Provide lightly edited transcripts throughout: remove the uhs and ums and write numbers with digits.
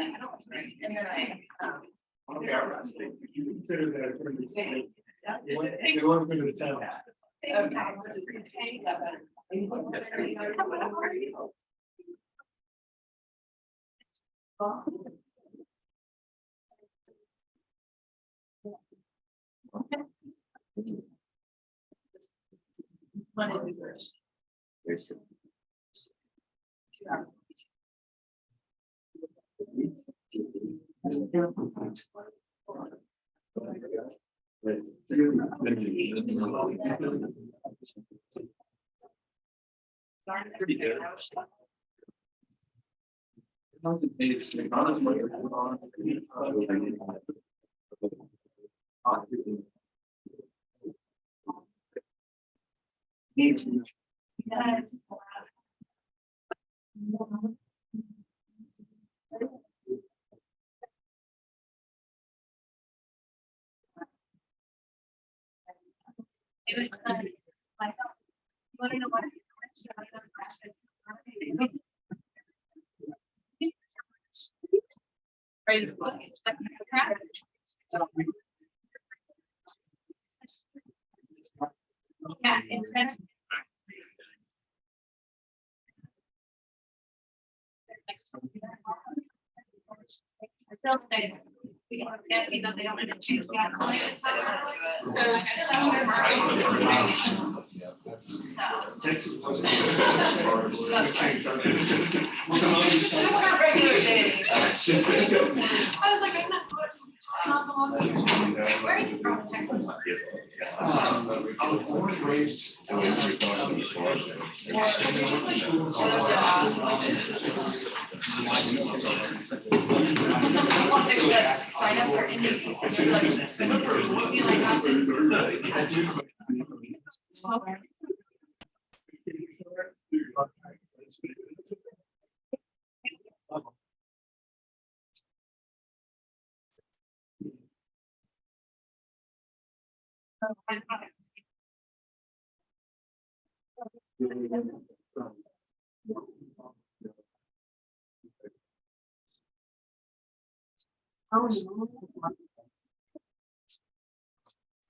And then I, Okay, all right. You consider that a friendly state. It wasn't going to the town. One of the first. Pretty good. Want to know what? Right. Yeah, it's I still think we don't get, they don't want to choose that. Just for regular day. I was like, I'm not. Where are you from, Texas? I was born and raised. Sign up for Indy. You're like, you like, I do.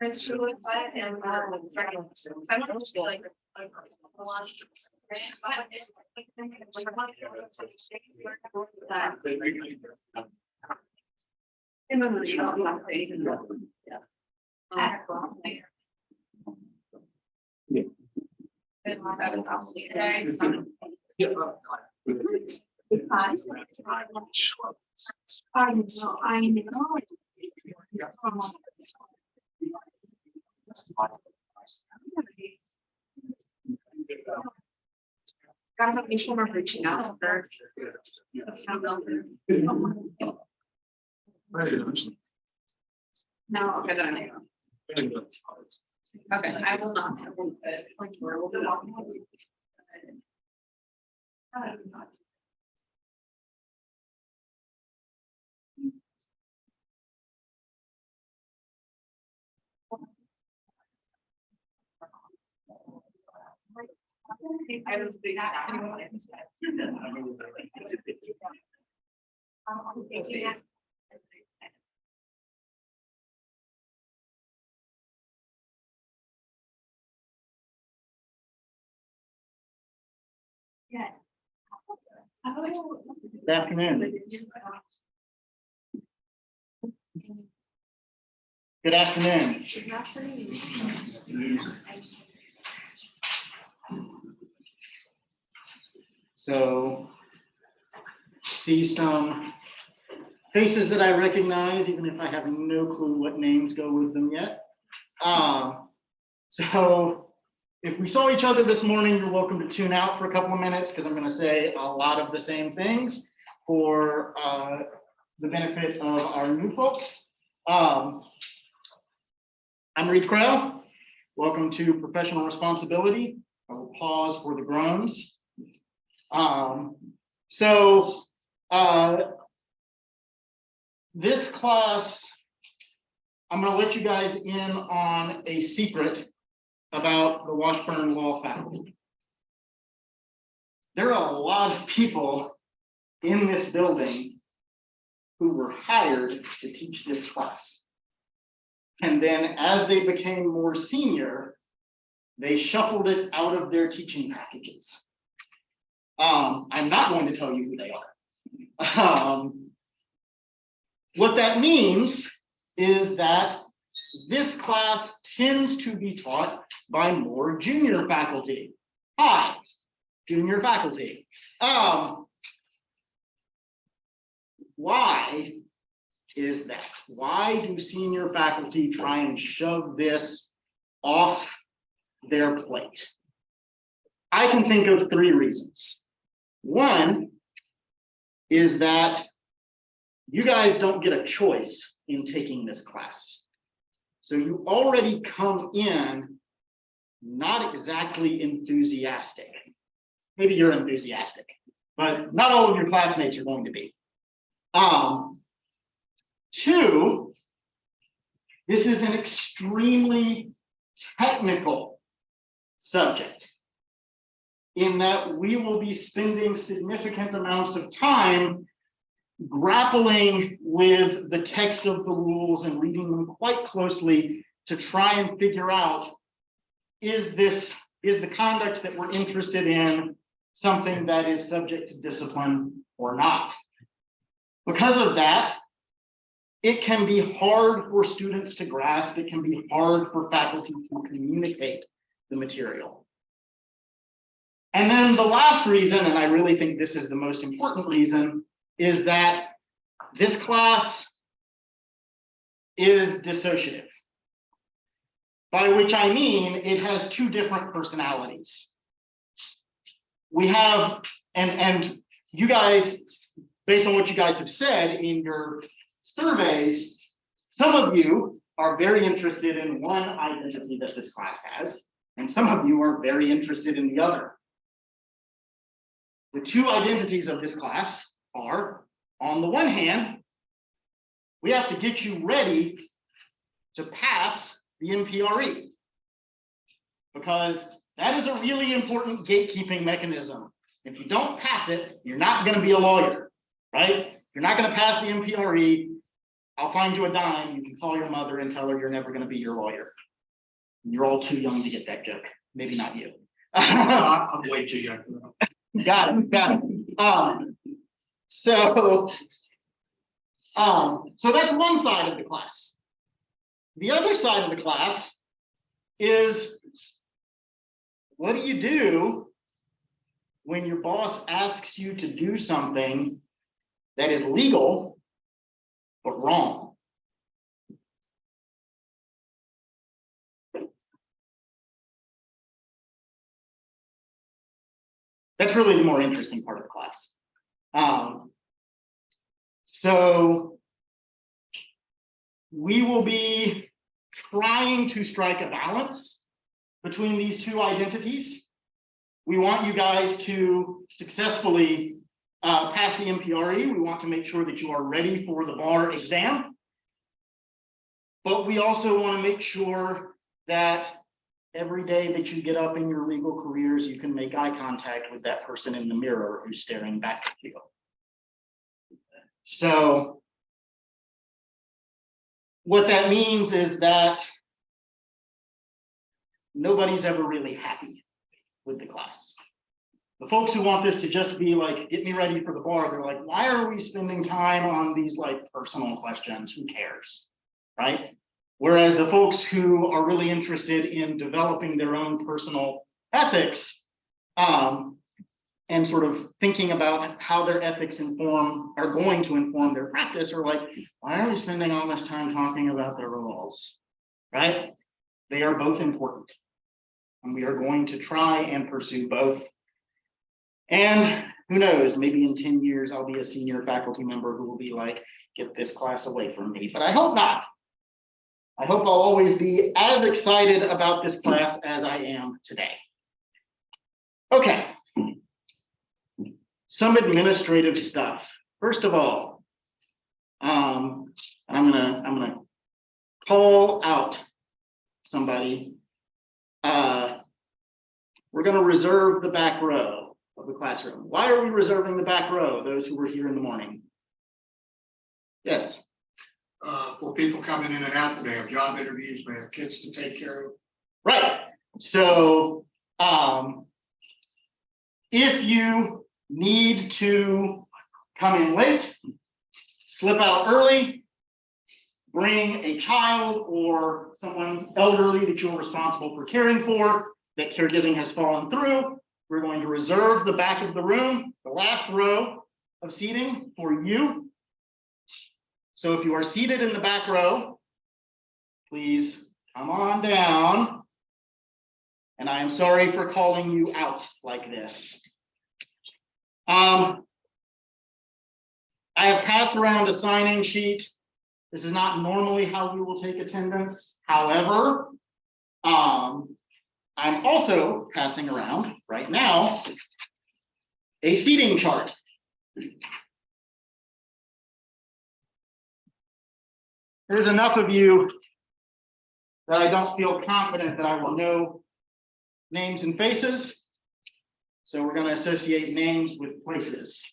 It's true, and I don't know, like. Gotta have each one reaching out for. No, okay, then I know. Okay, I will not. I won't, we'll be walking. I was big. Yeah. Good afternoon. Good afternoon. So, see some faces that I recognize, even if I have no clue what names go with them yet. So if we saw each other this morning, you're welcome to tune out for a couple of minutes because I'm going to say a lot of the same things for the benefit of our new folks. I'm Reed Crow. Welcome to Professional Responsibility. I will pause for the groans. This class, I'm going to let you guys in on a secret about the Washburn Law Faculty. There are a lot of people in this building who were hired to teach this class. And then as they became more senior, they shuffled it out of their teaching packages. I'm not going to tell you who they are. What that means is that this class tends to be taught by more junior faculty. Hi, junior faculty. Why is that? Why do senior faculty try and shove this off their plate? I can think of 3 reasons. One is that you guys don't get a choice in taking this class. So you already come in not exactly enthusiastic. Maybe you're enthusiastic, but not all of your classmates are going to be. 2, this is an extremely technical subject in that we will be spending significant amounts of time grappling with the text of the rules and reading them quite closely to try and figure out, is the conduct that we're interested in something that is subject to discipline or not? Because of that, it can be hard for students to grasp. It can be hard for faculty to communicate the material. And then the last reason, and I really think this is the most important reason, is that this class is dissociative. By which I mean it has 2 different personalities. We have, and you guys, based on what you guys have said in your surveys, some of you are very interested in one identity that this class has, and some of you are very interested in the other. The 2 identities of this class are, on the one hand, we have to get you ready to pass the MPRE, because that is a really important gatekeeping mechanism. If you don't pass it, you're not going to be a lawyer, right? If you're not going to pass the MPRE, I'll find you a dime. You can call your mother and tell her you're never going to be your lawyer. You're all too young to get that joke. Maybe not you. I'm way too young for that. Got it. So that's one side of the class. The other side of the class is, what do you do when your boss asks you to do something that is legal but wrong? That's really the more interesting part of the class. So we will be trying to strike a balance between these 2 identities. We want you guys to successfully pass the MPRE. We want to make sure that you are ready for the bar exam. But we also want to make sure that every day that you get up in your legal careers, you can make eye contact with that person in the mirror who's staring back at you. So what that means is that nobody's ever really happy with the class. The folks who want this to just be like, get me ready for the bar, they're like, why are we spending time on these like personal questions? Who cares, right? Whereas the folks who are really interested in developing their own personal ethics and sort of thinking about how their ethics are going to inform their practice are like, why are we spending all this time talking about the rules, right? They are both important. And we are going to try and pursue both. And who knows, maybe in 10 years, I'll be a senior faculty member who will be like, get this class away from me, but I hope not. I hope I'll always be as excited about this class as I am today. Okay. Some administrative stuff. First of all, I'm gonna call out somebody. We're gonna reserve the back row of the classroom. Why are we reserving the back row? Those who were here in the morning. Yes. For people coming in and out, they have job interviews, they have kids to take care of. Right. So, if you need to come in late, slip out early, bring a child or someone elderly that you're responsible for caring for, that caregiving has fallen through, we're going to reserve the back of the room, the last row of seating for you. So if you are seated in the back row, please come on down. And I am sorry for calling you out like this. I have passed around a sign-in sheet. This is not normally how we will take attendance. However, I'm also passing around right now a seating chart. There's enough of you that I don't feel confident that I will know names and faces. So we're going to associate names with places.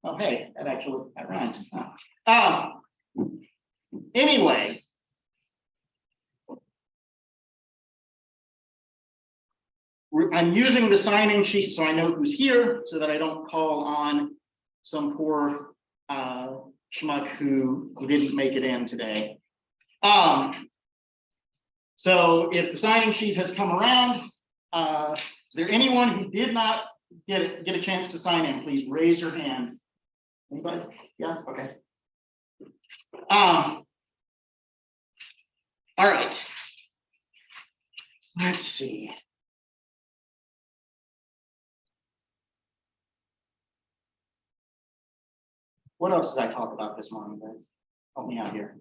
Oh, hey, that rhymes. Anyway. I'm using the sign-in sheet so I know who's here so that I don't call on some poor schmuck who didn't make it in today. So if the sign-in sheet has come around, is there anyone who did not get a chance to sign in? Please raise your hand. Anybody? Yeah, okay. All right. Let's see. What else did I talk about this morning, guys? Help me out here.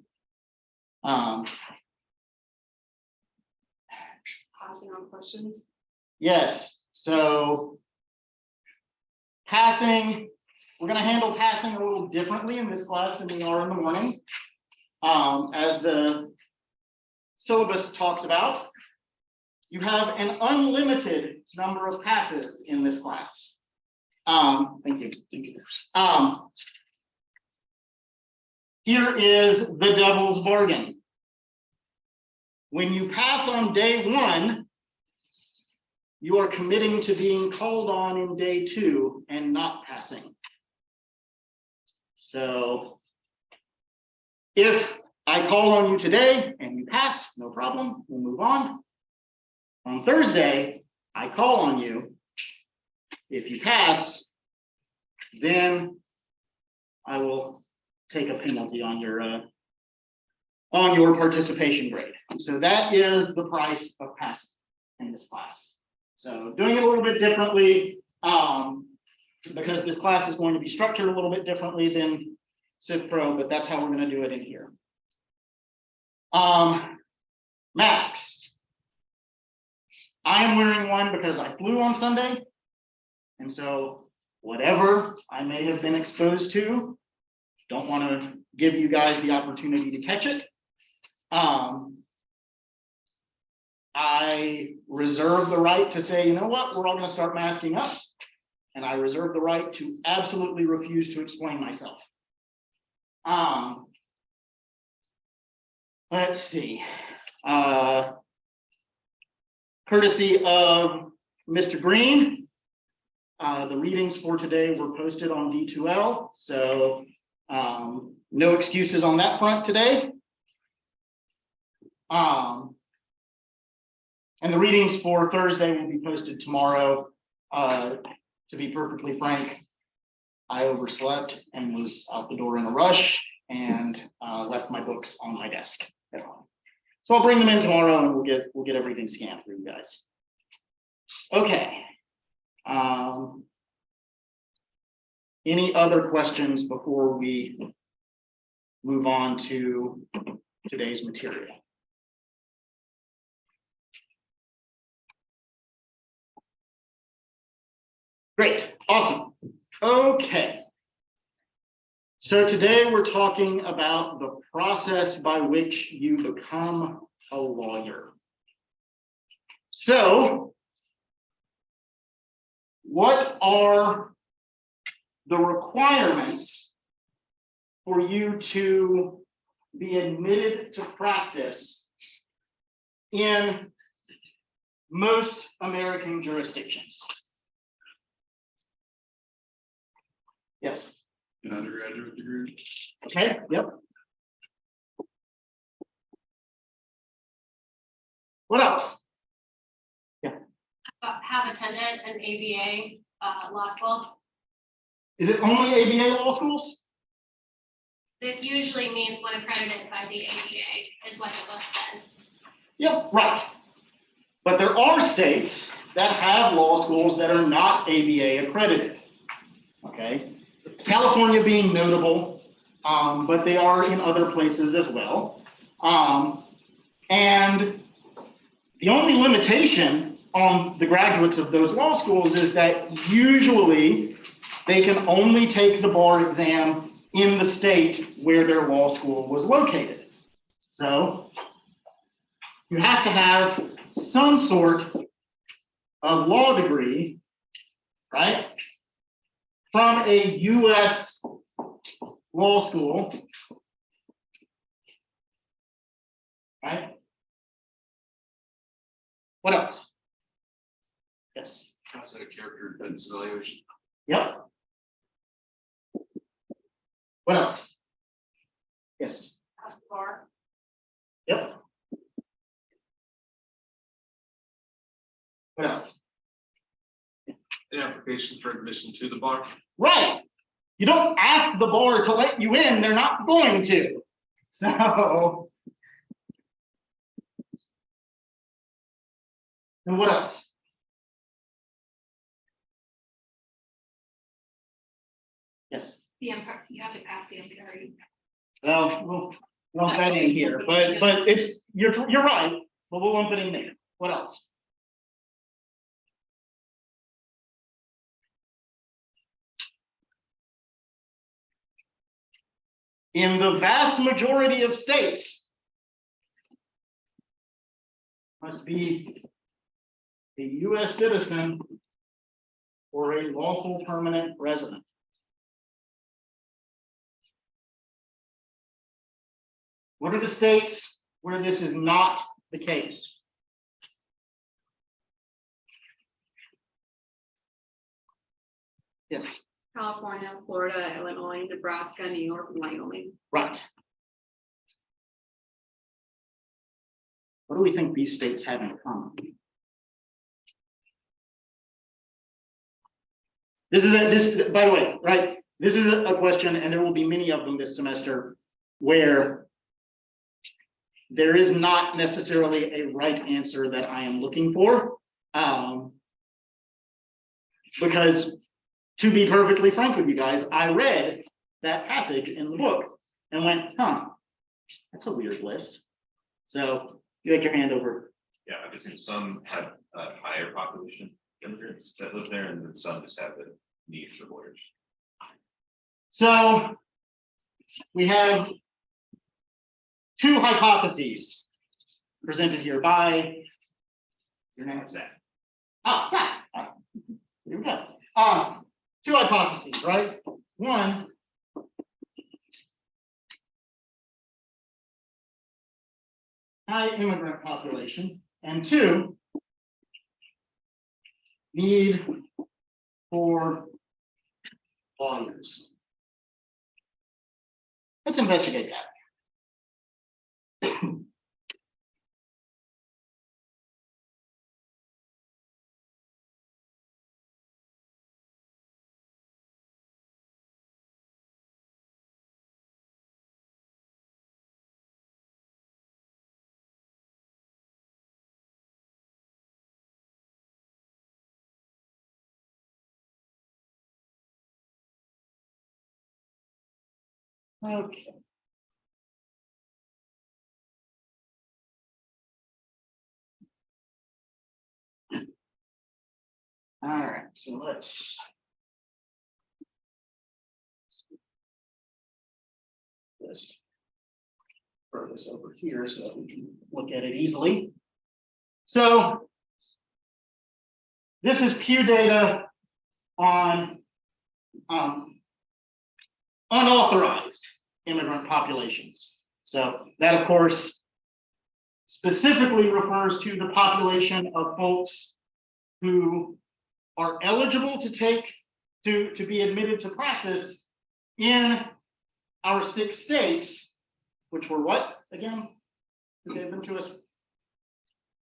Passing on questions. Yes, so passing, we're going to handle passing a little differently in this class than we are in the morning. As the syllabus talks about, you have an unlimited number of passes in this class. Thank you. Here is the devil's bargain. When you pass on day one, you are committing to being called on in day two and not passing. So if I call on you today and you pass, no problem, we'll move on. On Thursday, I call on you. If you pass, then I will take a penalty on your participation grade. So that is the price of passing in this class. So doing it a little bit differently, because this class is going to be structured a little bit differently than Civ Pro, but that's how we're going to do it in here. Masks. I am wearing one because I flew on Sunday. And so whatever I may have been exposed to, don't want to give you guys the opportunity to catch it. I reserve the right to say, you know what, we're all going to start masking up. And I reserve the right to absolutely refuse to explain myself. Let's see. Courtesy of Mr. Green, the readings for today were posted on D2L. So no excuses on that front today. And the readings for Thursday will be posted tomorrow. To be perfectly frank, I overslept and was out the door in a rush and left my books on my desk at home. So I'll bring them in tomorrow and we'll get everything scanned for you guys. Okay. Any other questions before we move on to today's material? Great, awesome. Okay. So today we're talking about the process by which you become a lawyer. So, what are the requirements for you to be admitted to practice in most American jurisdictions? Yes, An undergraduate degree. okay, yep. What else? Have attended an ABA law school. Is it only ABA law schools? This usually means when accredited by the ABA is what the book says. Yep, right. But there are states that have law schools that are not ABA accredited. Okay, California being notable, but they are in other places as well. And the only limitation on the graduates of those law schools is that usually they can only take the bar exam in the state where their law school was located. So you have to have some sort of law degree, right, from a US law school, right? What else? Yes. That's a character defense evaluation. Yep. What else? Yes. Bar. Yep. What else? An application for admission to the bar. Right. You don't ask the bar to let you in, they're not going to. So. And what else? Yes. You have to pass the MPRE. Well, we'll lump that in here, but it's, you're right, but we'll lump it in there. What else? In the vast majority of states, must be a US citizen or a lawful permanent resident. What are the states where this is not the case? Yes, California, Florida, Illinois, Nebraska, New York, and Wyoming. right. What do we think these states have in common? By the way, right? This is a question, and there will be many of them this semester, where there is not necessarily a right answer that I am looking for. Because to be perfectly frank with you guys, I read that passage in the book and went, huh, that's a weird list. So you had your hand over. Yeah, I'm guessing some have a higher population immigrants that live there, and then some just have the need for lawyers. So we have two hypotheses presented here by your name is Zach. Oh, Zach. Oh, here we go. Two hypotheses, right? One, high immigrant population, and two, need for lawyers. Let's investigate that. Okay. All right, so let's just throw this over here so that we can look at it easily. So this is Pew data on unauthorized immigrant populations. So that, of course, specifically refers to the population of folks who are eligible to be admitted to practice in our 6 states, which were what again? Who gave them to us?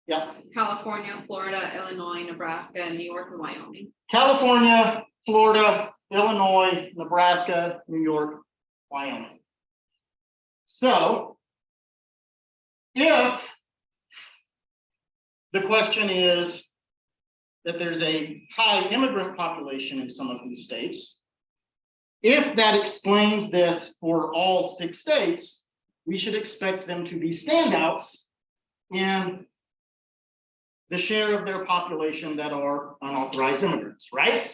Yeah, California, Florida, Illinois, Nebraska, and New York, and Wyoming. California, Florida, Illinois, Nebraska, New York, Wyoming. So if the question is that there's a high immigrant population in some of these states, if that explains this for all 6 states, we should expect them to be standouts in the share of their population that are unauthorized immigrants, right?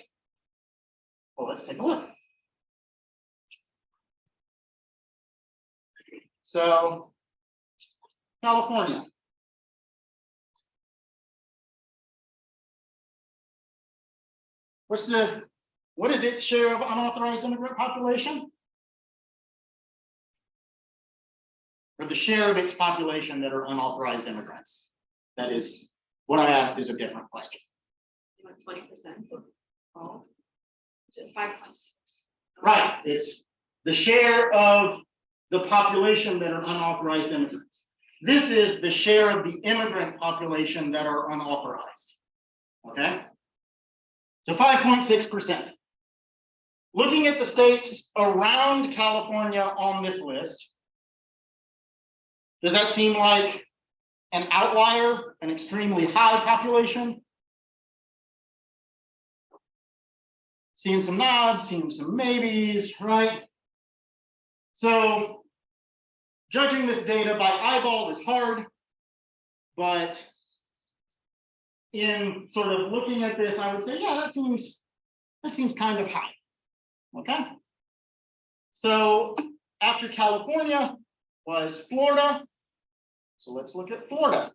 Well, let's take a look. So, California. What is its share of unauthorized immigrant population? Or the share of its population that are unauthorized immigrants? That is, what I asked is a different question. 20%. Oh. 5.6. Right, it's the share of the population that are unauthorized immigrants. This is the share of the immigrant population that are unauthorized. Okay? So 5.6%. Looking at the states around California on this list, does that seem like an outlier, an extremely high population? Seeing some nods, seeing some maybes, right? So judging this data by eyeball is hard, but in sort of looking at this, I would say, yeah, that seems kind of high. Okay. So after California was Florida. So let's look at Florida.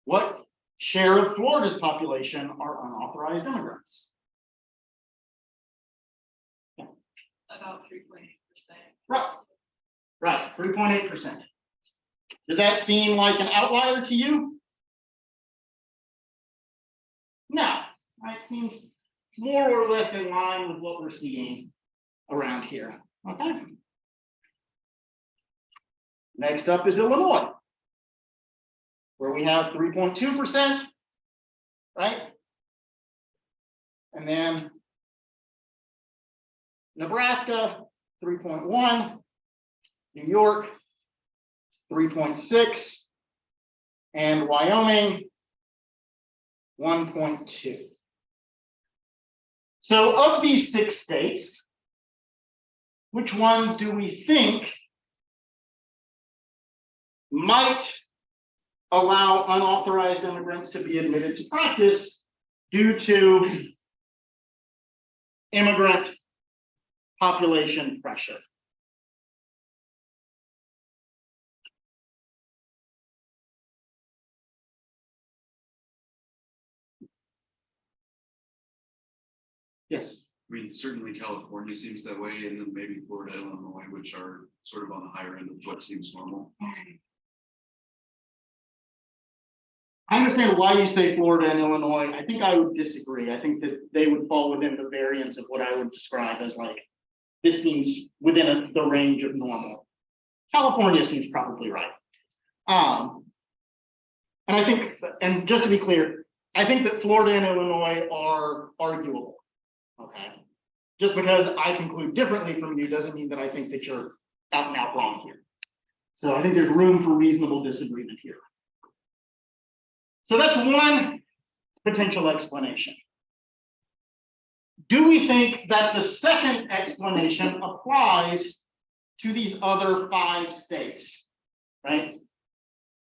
What share of Florida's population are unauthorized immigrants? About 3.8%. Right. Right, 3.8%. Does that seem like an outlier to you? No, it seems more or less in line with what we're seeing around here. Okay. Next up is Illinois, where we have 3.2%, right? And then Nebraska, 3.1, New York, 3.6, and Wyoming, 1.2. So of these 6 states, which ones do we think might allow unauthorized immigrants to be admitted to practice due to immigrant population pressure? Yes. I mean, certainly California seems that way, and then maybe Florida, Illinois, which are sort of on the higher end of what seems normal. I understand why you say Florida and Illinois. I think I would disagree. I think that they would fall within the variance of what I would describe as like, this seems within the range of normal. California seems probably right. And I think, and just to be clear, I think that Florida and Illinois are arguable. Okay. Just because I conclude differently from you doesn't mean that I think that you're out and out wrong here. So I think there's room for reasonable disagreement here. So that's one potential explanation. Do we think that the second explanation applies to these other 5 states, right?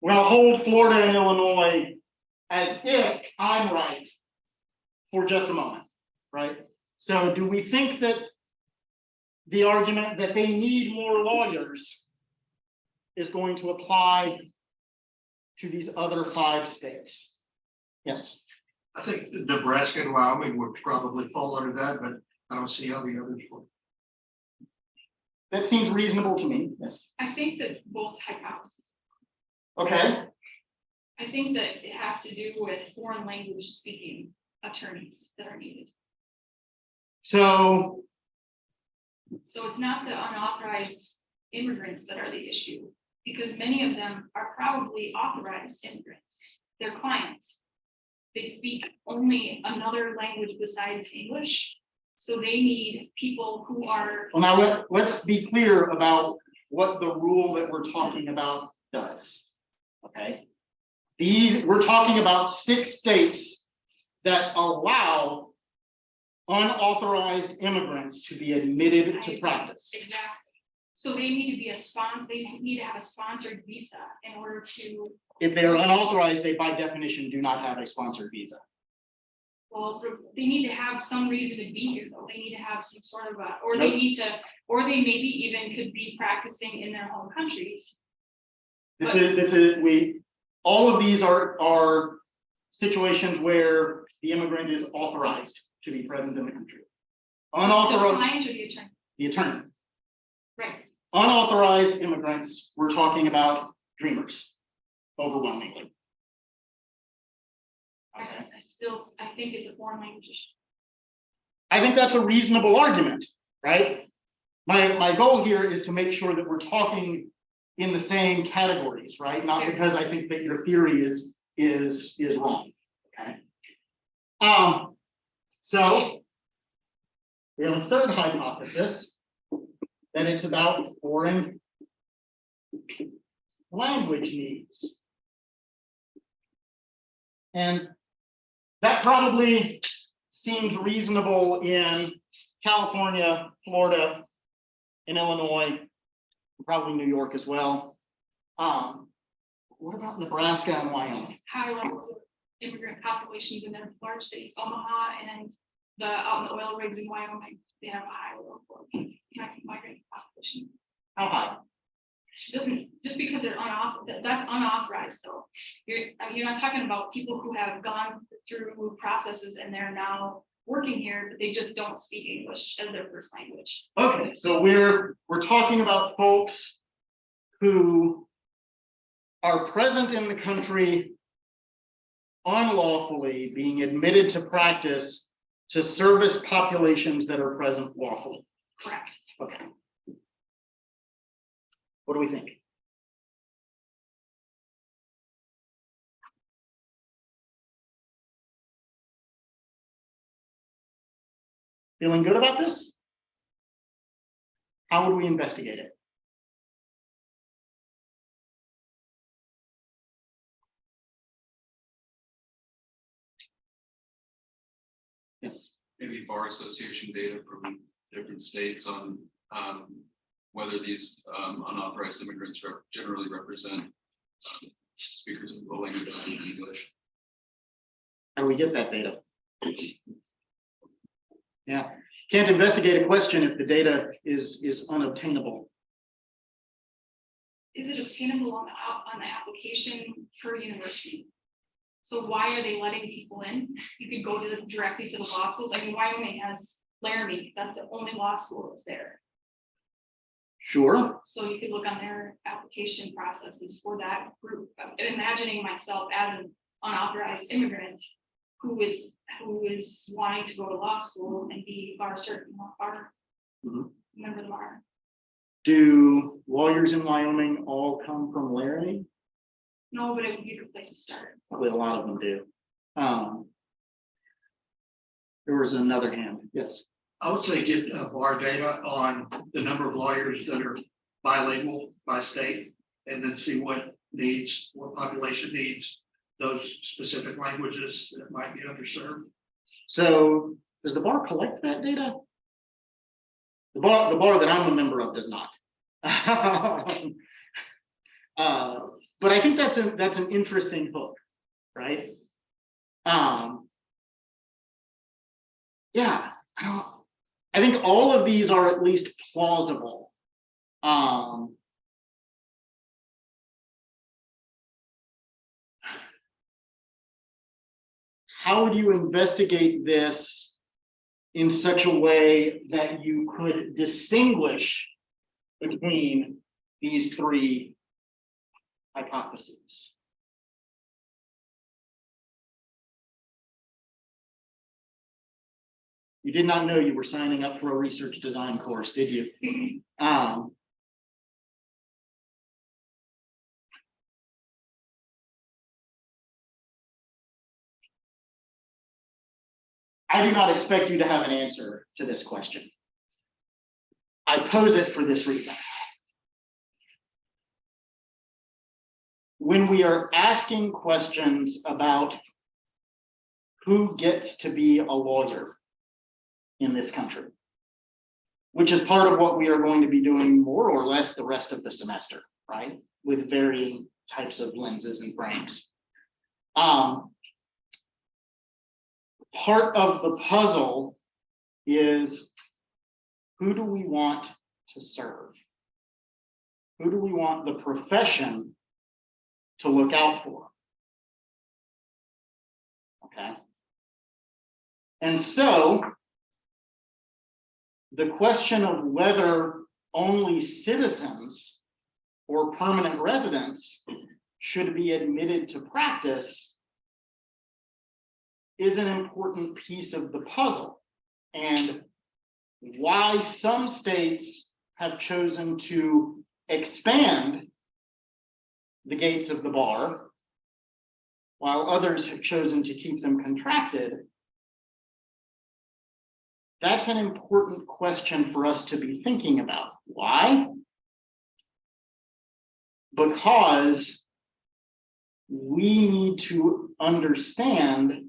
We're going to hold Florida and Illinois as if I'm right for just a moment, right? So do we think that the argument that they need more lawyers is going to apply to these other 5 states? Yes. I think Nebraska and Wyoming would probably fall under that, but I I'll see how the others work. That seems reasonable to me, yes. I think that both hypotheses. Okay, I think that it has to do with foreign language speaking attorneys that are needed. so, So it's not the unauthorized immigrants that are the issue, because many of them are probably authorized immigrants. They're clients. They speak only another language besides English. So they need people who are, well, now let's be clear about what the rule that we're talking about does. Okay? We're talking about 6 states that allow unauthorized immigrants to be admitted to practice. exactly. So they need to be they need to have a sponsored visa in order to, If they are unauthorized, they by definition do not have a sponsored visa. well, they need to have some reason to be here, though. They need to have some sort of or they need to, or they maybe even could be practicing in their home countries. All of these are situations where the immigrant is authorized to be present in the country. The Unauthorized, client or the attorney, the attorney. right? Unauthorized immigrants, we're talking about dreamers, overwhelmingly. Okay. I think it's a foreign language issue. I think that's a reasonable argument, right? My goal here is to make sure that we're talking in the same categories, right? Not because I think that your theory is wrong. Okay. So we have a third hypothesis that it's about foreign language needs. And that probably seems reasonable in California, Florida, and Illinois, probably New York as well. What about Nebraska and Wyoming? High levels of immigrant populations in their large cities, Omaha and out in the oil rigs in Wyoming, they have a high level of migrant population. How high? Doesn't, just because they're unauthorized, that's unauthorized though. You're not talking about people who have gone through processes and they're now working here, but they just don't speak English as their first language. Okay, so we're talking about folks who are present in the country unlawfully, being admitted to practice to service populations that are present lawfully. Correct. Okay. What do we think? Feeling good about this? How would we investigate it? Yes. Maybe bar association data from different states on whether these unauthorized immigrants generally represent speakers of the language other than English. How do we get that data? Yeah, can't investigate a question if the data is unobtainable. Is it obtainable on the application per university? So why are they letting people in? You could go directly to the law schools. I mean, Wyoming has Laramie, that's the only law school that's there. Sure. So you could look on their application processes for that group. Imagining myself as an unauthorized immigrant who is wanting to go to law school and be bar member of the bar. Do lawyers in Wyoming all come from Laramie? No, but it would be a good place to start. Probably a lot of them do. There was another hand. Yes. I would say get bar data on the number of lawyers that are bilingual by state, and then see what population needs those specific languages that might be underserved. So does the bar collect that data? The bar that I'm a member of does not. But I think that's an interesting hook, right? Yeah, I think all of these are at least plausible. How would you investigate this in such a way that you could distinguish between these three hypotheses? You did not know you were signing up for a research design course, did you? I do not expect you to have an answer to this question. I pose it for this reason. When we are asking questions about who gets to be a lawyer in this country, which is part of what we are going to be doing more or less the rest of the semester, right? With varying types of lenses and frames. Part of the puzzle is, who do we want to serve? Who do we want the profession to look out for? Okay. And so the question of whether only citizens or permanent residents should be admitted to practice is an important piece of the puzzle, and why some states have chosen to expand the gates of the bar, while others have chosen to keep them contracted. That's an important question for us to be thinking about. Why? Because we need to understand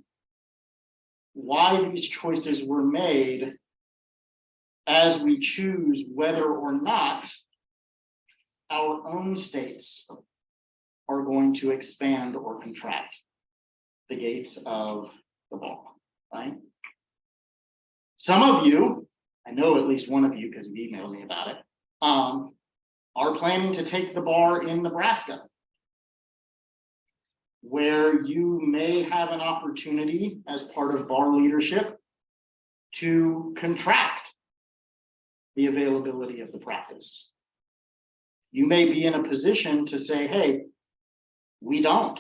why these choices were made as we choose whether or not our own states are going to expand or contract the gates of the bar, right? Some of you, I know at least one of you because you emailed me about it, are planning to take the bar in Nebraska, where you may have an opportunity as part of bar leadership to contract the availability of the practice. You may be in a position to say, hey, we don't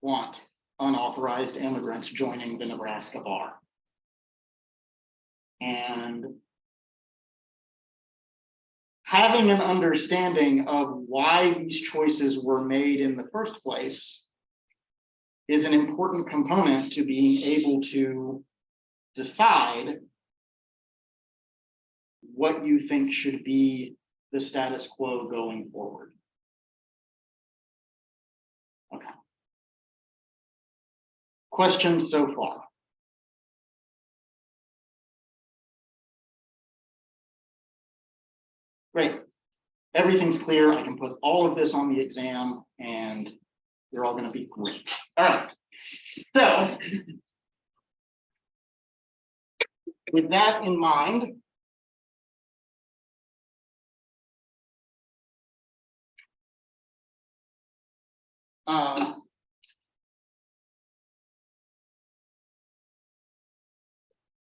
want unauthorized immigrants joining the Nebraska bar. And having an understanding of why these choices were made in the first place is an important component to being able to decide what you think should be the status quo going forward. Okay. Questions so far? Great. Everything's clear. I can put all of this on the exam and you're all going to be great. All right. So with that in mind,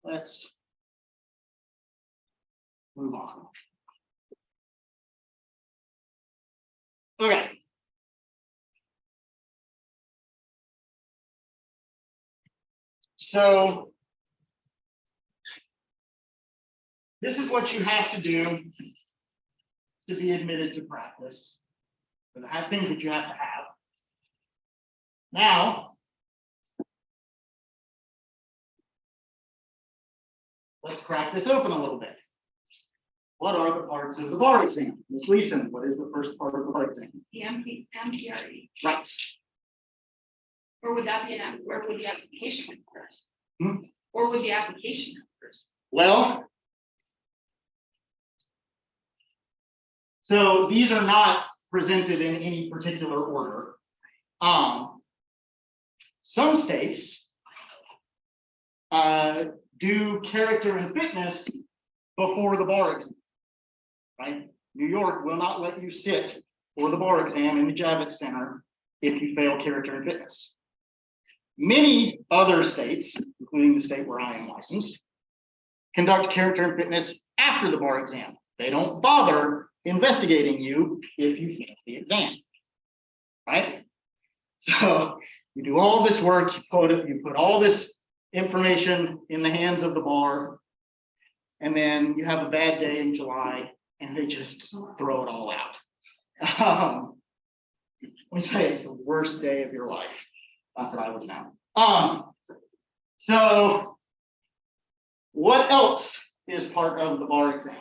let's move on. Okay. So this is what you have to do to be admitted to practice. So the things that you have to have. Now, let's crack this open a little bit. What are the parts of the bar exam? Ms. Leeson, what is the first part of the bar exam? The MPRE, Right. or would that be where would the application come first? Hmm? Or would the application come first? Well, so these are not presented in any particular order. Some states do character and fitness before the bar exam, right? New York will not let you sit for the bar exam in the Javits Center if you fail character and fitness. Many other states, including the state where I am licensed, conduct character and fitness after the bar exam. They don't bother investigating you if you fail the exam. Right? So you do all this work, you put all this information in the hands of the bar, and then you have a bad day in July and they just throw it all out. Let me say it's the worst day of your life. Not that I would know. So what else is part of the bar exam?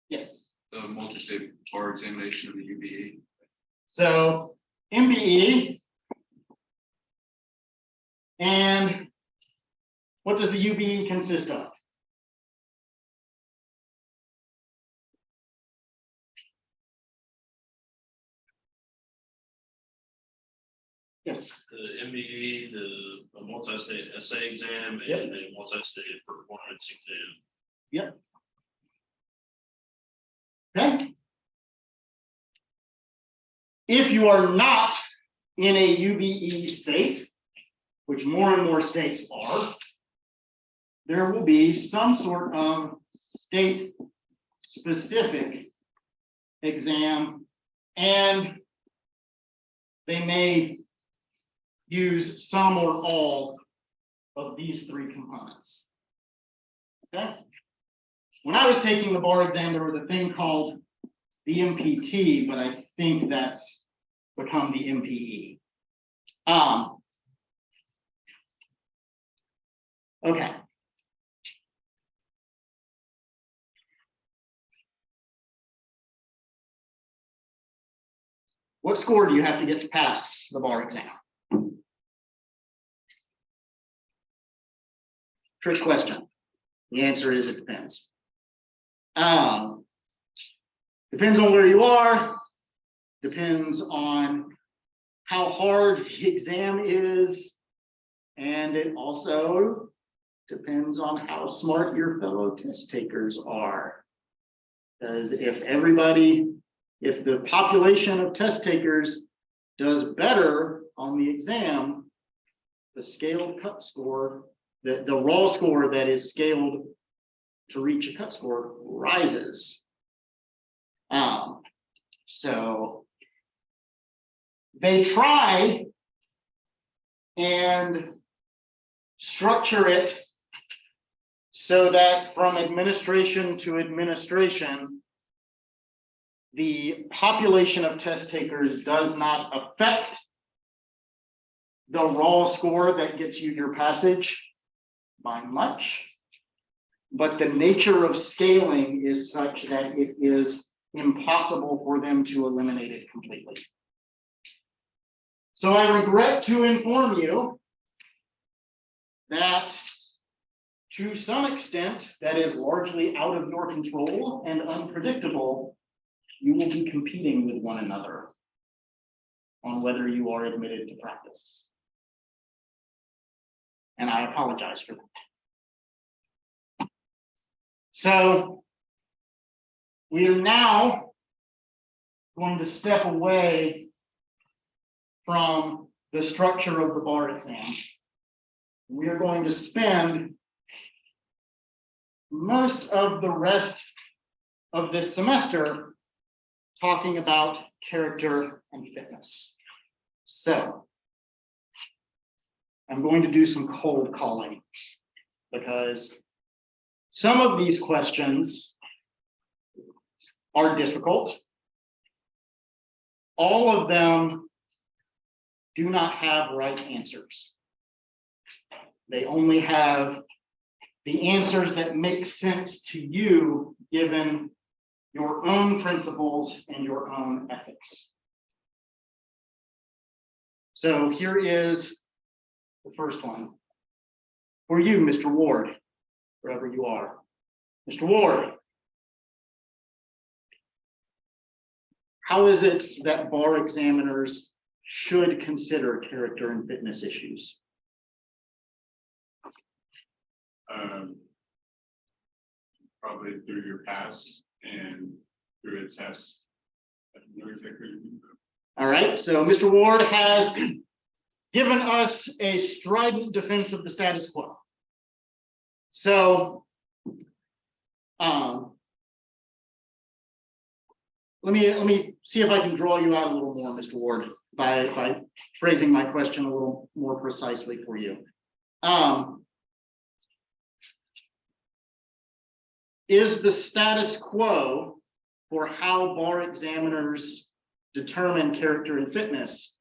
Yes. The multi-state bar examination of the UBE. So MBE. And what does the UBE consist of? Yes. The MBE, the multi-state essay exam, Yep. and the multi-state performance exam. Yep. Okay. If you are not in a UBE state, which more and more states are, there will be some sort of state specific exam, and they may use some or all of these three components. Okay. When I was taking the bar exam, there was a thing called the MPT, but I think that's become the MPE. Okay. What score do you have to get to pass the bar exam? Trick question. The answer is it depends. Depends on where you are, depends on how hard the exam is, and it also depends on how smart your fellow test takers are. Because if the population of test takers does better on the exam, the scaled cut score, the raw score that is scaled to reach a cut score rises. So they try and structure it so that from administration to administration, the population of test takers does not affect the raw score that gets you your passage by much, but the nature of scaling is such that it is impossible for them to eliminate it completely. So I regret to inform you that to some extent, that is largely out of your control and unpredictable, you will be competing with one another on whether you are admitted to practice. And I apologize for that. So we are now going to step away from the structure of the bar exam. We are going to spend most of the rest of this semester talking about character and fitness. So I'm going to do some cold calling because some of these questions are difficult. All of them do not have right answers. They only have the answers that make sense to you given your own principles and your own ethics. So here is the first one for you, Mr. Ward, wherever you are. Mr. Ward, how is it that bar examiners should consider character and fitness issues? Probably through your past and through a test. All right, so Mr. Ward has given us a strident defense of the status quo. So, let me see if I can draw you out a little more, Mr. Ward, by phrasing my question a little more precisely for you. Is the status quo for how bar examiners determine character and fitness,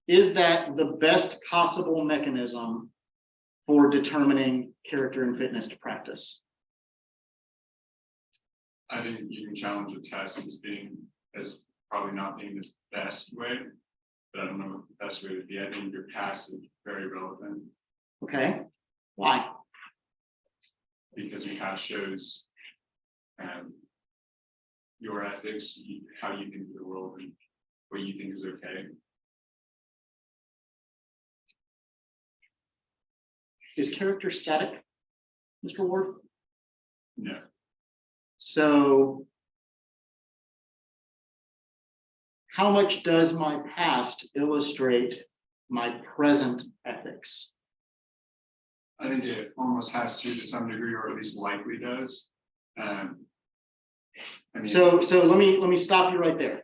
is that the best possible mechanism for determining character and fitness to practice? I think you can challenge the test as probably not being the best way, but I don't know what the best way would be. I think your past is very relevant Okay, why? because your past shows your ethics, how you think of the world and what you think is okay. Is character static, Mr. Ward? No, So how much does my past illustrate my present ethics? I think it almost has to some degree, or at least likely does. I mean, So let me stop you right there.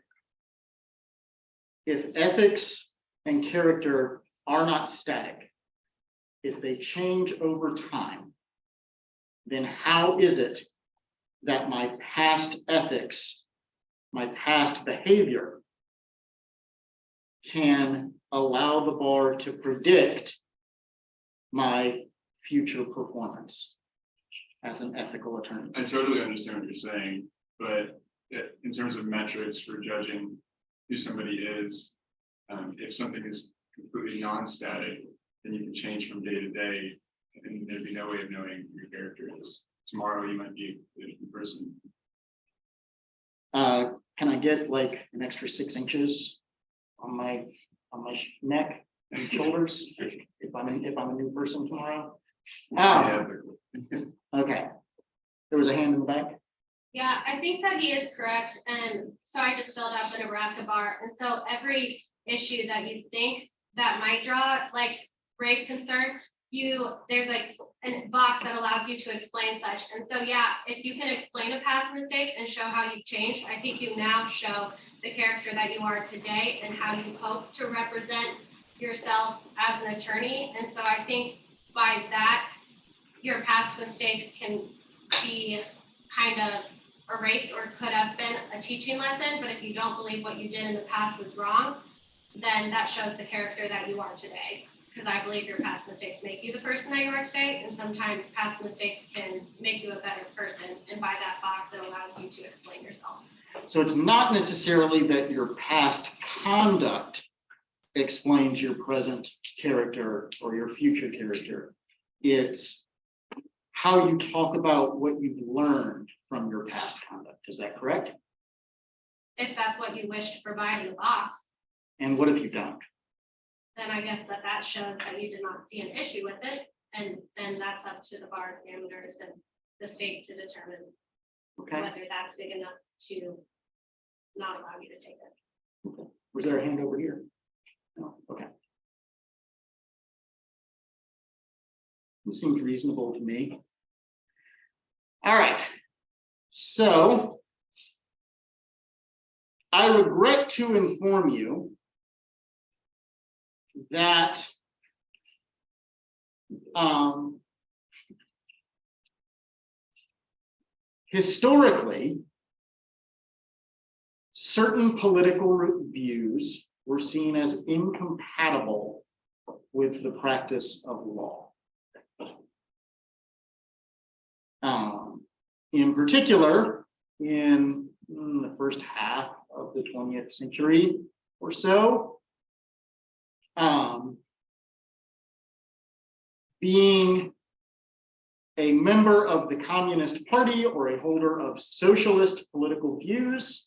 If ethics and character are not static, if they change over time, then how is it that my past ethics, my past behavior can allow the bar to predict my future performance as an ethical attorney? I totally understand what you're saying, but in terms of metrics for judging who somebody is, if something is completely non-static, then you can change from day to day, and there'd be no way of knowing who your character is. Tomorrow, you might be a different person. Can I get like an extra 6 inches on my neck and shoulders if I'm a new person tomorrow? Okay. There was a hand in the back. Yeah, I think that he is correct. And so I just filled out the Nebraska bar. And so every issue that you think that might draw, like raise concern, there's like a box that allows you to explain such. And so, yeah, if you can explain a past mistake and show how you've changed, I think you now show the character that you are today and how you hope to represent yourself as an attorney. And so I think by that, your past mistakes can be kind of erased or could have been a teaching lesson. But if you don't believe what you did in the past was wrong, then that shows the character that you are today. Because I believe your past mistakes make you the person that you are today. And sometimes past mistakes can make you a better person. And by that box, it allows you to explain yourself. So it's not necessarily that your past conduct explains your present character or your future character. It's how you talk about what you've learned from your past conduct. Is that correct? If that's what you wish to provide in the box, And what if you don't? then I guess that shows that you did not see an issue with it. And then that's up to the bar examiners and the state to determine Okay. whether that's big enough to not allow you to take it. Was there a hand over here? No. Okay. This seems reasonable to me. All right. So I regret to inform you that historically, certain political views were seen as incompatible with the practice of law. In particular, in the first half of the 20th century or so, being a member of the Communist Party or a holder of socialist political views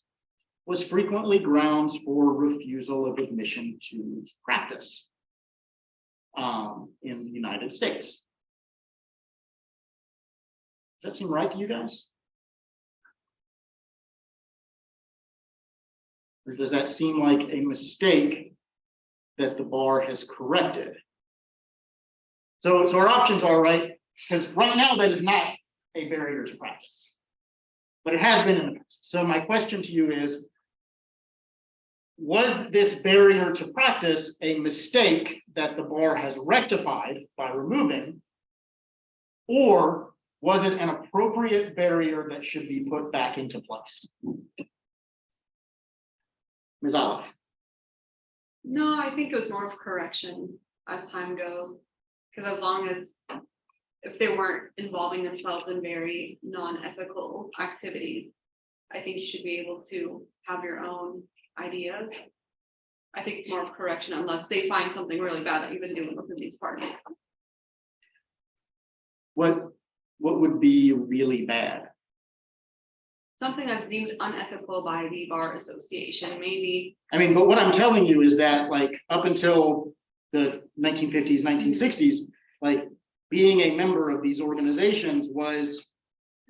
was frequently grounds for refusal of admission to practice in the United States. Does that seem right to you guys? Or does that seem like a mistake that the bar has corrected. So our options are, right, because right now that is not a barrier to practice. But it has been in the past. So my question to you is, was this barrier to practice a mistake that the bar has rectified by removing? Or was it an appropriate barrier that should be put back into place? Ms. Olive. No, I think it was more of correction as time goes. Because as long as, if they weren't involving themselves in very non-ethical activities, I think you should be able to have your own ideas. I think it's more of correction unless they find something really bad that you've been doing within these parties. What would be really bad? Something that's deemed unethical by the bar association, maybe. I mean, but what I'm telling you is that, like, up until the 1950s, 1960s, like, being a member of these organizations was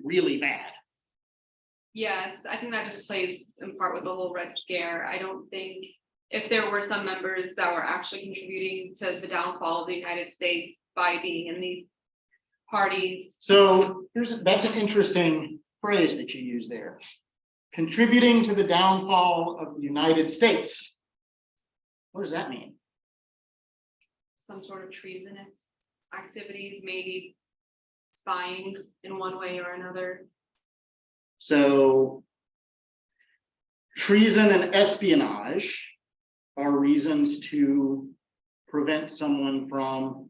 really bad. Yes, I think that just plays in part with the whole Red Scare. I don't think if there were some members that were actually contributing to the downfall of the United States by being in these parties. So that's an interesting phrase that you use there. Contributing to the downfall of the United States. What does that mean? Some sort of treasonous activities, maybe spying in one way or another. So treason and espionage are reasons to prevent someone from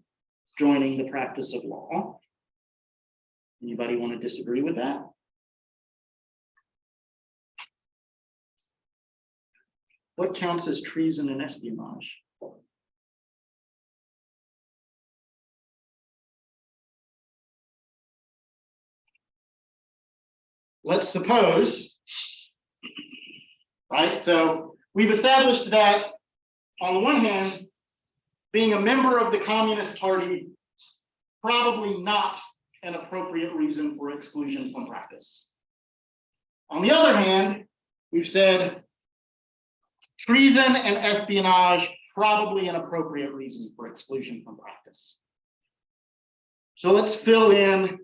joining the practice of law. Anybody want to disagree with that? What counts as treason and espionage? Let's suppose, right? So we've established that on the one hand, being a member of the Communist Party, probably not an appropriate reason for exclusion from practice. On the other hand, we've said treason and espionage, probably an appropriate reason for exclusion from practice. So let's fill in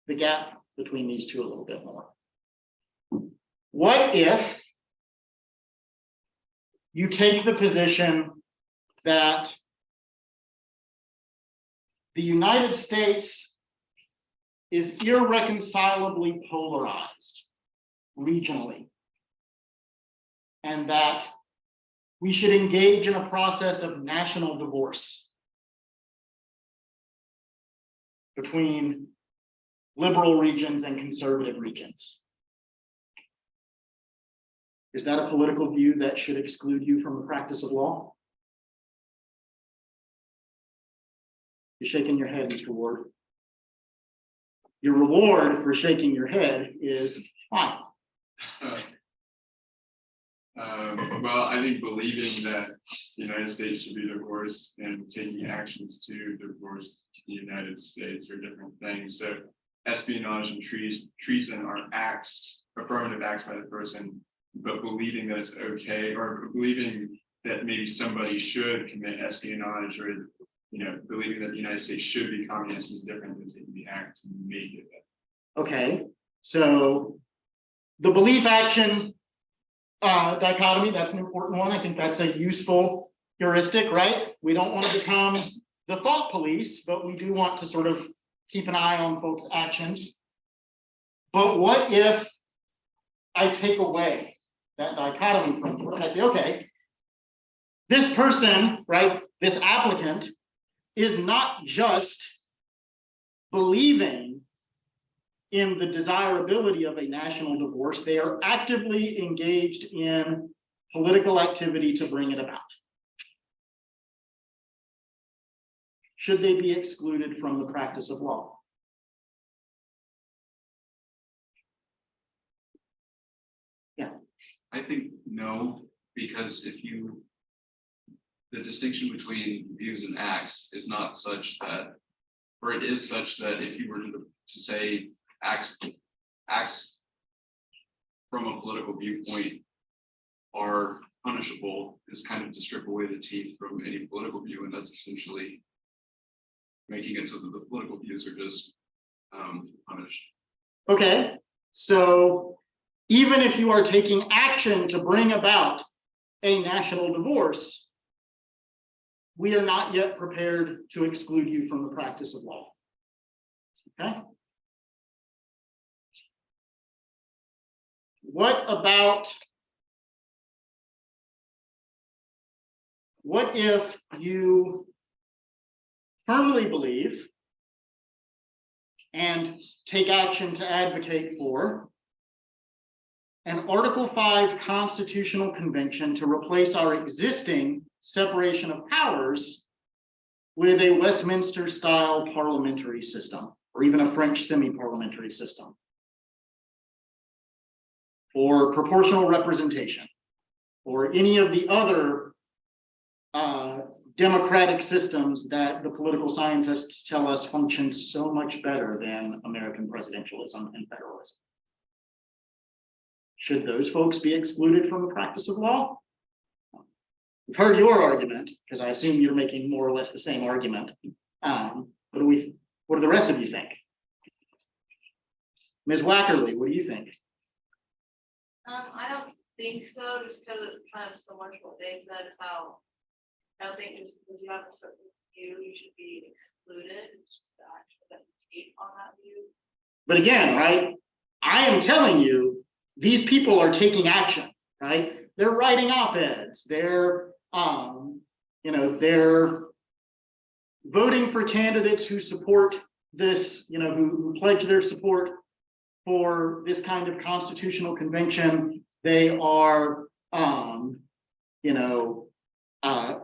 the gap between these two a little bit more. What if you take the position that the United States is irreconcilably polarized regionally, and that we should engage in a process of national divorce between liberal regions and conservative regions? Is that a political view that should exclude you from the practice of law? You're shaking your head, Mr. Ward. Your reward for shaking your head is fine. Well, I think believing that the United States should be divorced and taking actions to divorce the United States are different things. So espionage and treason are acts, affirmative acts by the person, but believing that it's okay, or believing that maybe somebody should commit espionage, or believing that the United States should be communist is different than taking the act to make it. Okay, so the belief action dichotomy, that's an important one. I think that's a useful heuristic, right? We don't want to become the thought police, but we do want to sort of keep an eye on folks' actions. But what if I take away that dichotomy from you and I say, okay, this person, right, this applicant is not just believing in the desirability of a national divorce, they are actively engaged in political activity to bring it about. Should they be excluded from the practice of law? Yeah. I think no, because the distinction between views and acts is not such that, or it is such that if you were to say acts from a political viewpoint are punishable is kind of to strip away the teeth from any political view, and that's essentially making it so that the political views are just punished. Okay, so even if you are taking action to bring about a national divorce, we are not yet prepared to exclude you from the practice of law. Okay? What if you firmly believe and take action to advocate for an Article 5 constitutional convention to replace our existing separation of powers with a Westminster-style parliamentary system, or even a French semi-parliamentary system, or proportional representation, or any of the other democratic systems that the political scientists tell us function so much better than American presidentialism and federalism. Should those folks be excluded from the practice of law? We've heard your argument, because I assume you're making more or less the same argument. What do the rest of you think? Ms. Wackerly, what do you think? I don't think so, just because it's kind of similar to what they said, is how I don't think just because you have a certain view, you should be excluded. It's just the actual take on that view. But again, right, I am telling you, these people are taking action, right? They're writing op-eds, they're they're voting for candidates who support this, who pledge their support for this kind of constitutional convention. They are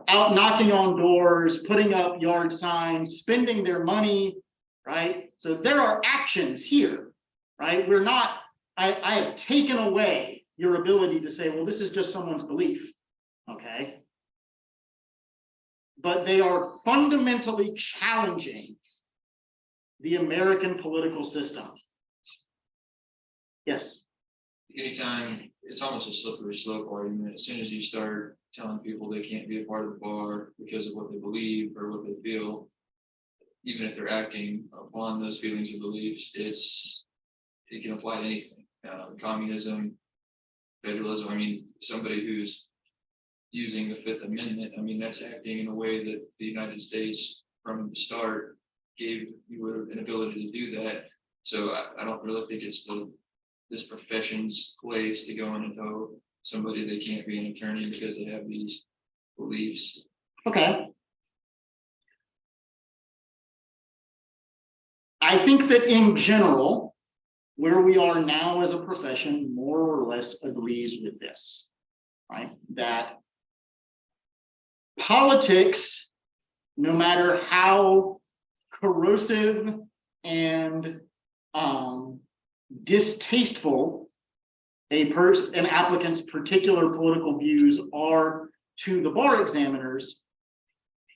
out knocking on doors, putting up yard signs, spending their money, right? So there are actions here, right? We're not, I have taken away your ability to say, well, this is just someone's belief, okay? But they are fundamentally challenging the American political system. Yes. Anytime, it's almost a slippery slope argument. As soon as you start telling people they can't be a part of the bar because of what they believe or what they feel, even if they're acting upon those feelings or beliefs, it can apply to anything. Communism, federalism. I mean, somebody who's using the Fifth Amendment, I mean, that's acting in a way that the United States from the start gave you an ability to do that. So I don't really think it's this profession's place to go in and tell somebody they can't be an attorney because they have these beliefs. Okay. I think that in general, where we are now as a profession more or less agrees with this, right? That politics, no matter how corrosive and distasteful an applicant's particular political views are to the bar examiners,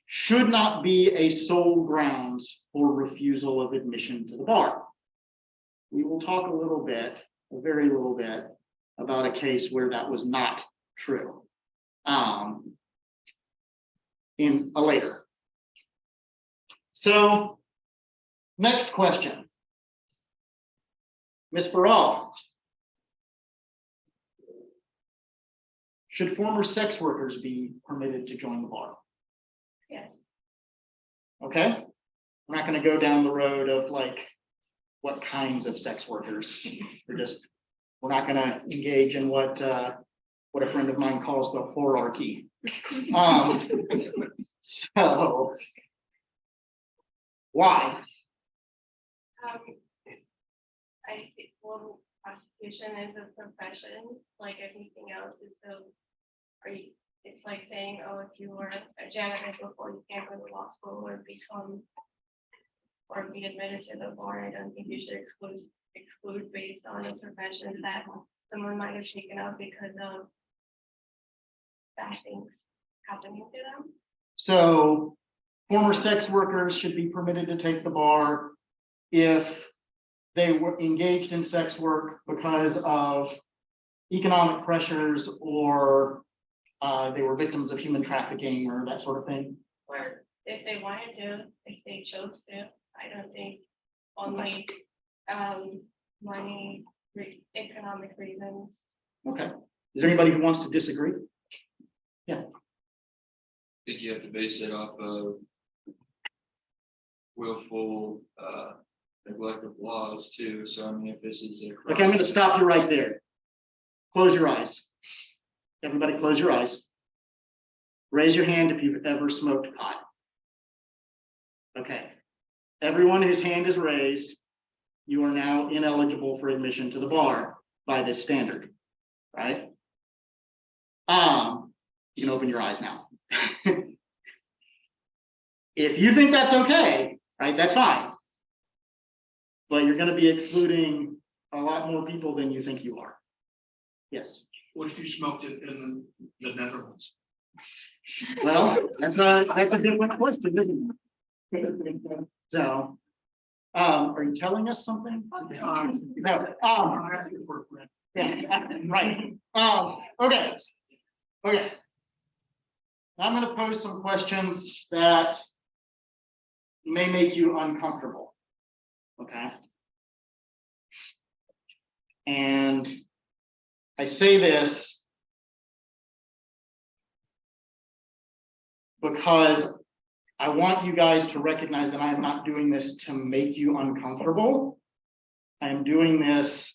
should not be a sole grounds for refusal of admission to the bar. We will talk a very little bit, about a case where that was not true in a later. So, next question. Ms. Farrar. Should former sex workers be permitted to join the bar? Yes. Okay, we're not going to go down the road of like what kinds of sex workers. We're not going to engage in what a friend of mine calls the hierarchy. So why? I think prostitution is a profession like everything else. And so it's like saying, oh, if you were a janitor before, you can't go to law school or be admitted to the bar. I don't think you should exclude based on a profession that someone might have taken up because of bad things happening to them. So former sex workers should be permitted to take the bar if they were engaged in sex work because of economic pressures or they were victims of human trafficking or that sort of thing. Or if they wanted to, if they chose to, I don't think only, money, economic reasons. Okay, is there anybody who wants to disagree? I think you have to base it off of willful, neglect of laws too, so I mean, if this is a. Okay, I'm gonna stop you right there. Close your eyes. Everybody close your eyes. Raise your hand if you've ever smoked pot. Okay. Everyone whose hand is raised, you are now ineligible for admission to the bar by this standard, right? You can open your eyes now. If you think that's okay, right, that's fine. But you're gonna be excluding a lot more people than you think you are. Yes, What if you smoked it in the Netherlands? well, that's a different question, isn't it? So, are you telling us something? No, I'm asking for a friend. yeah, right, okay. Okay. I'm gonna pose some questions that may make you uncomfortable. Okay? And I say this because I want you guys to recognize that I am not doing this to make you uncomfortable. I am doing this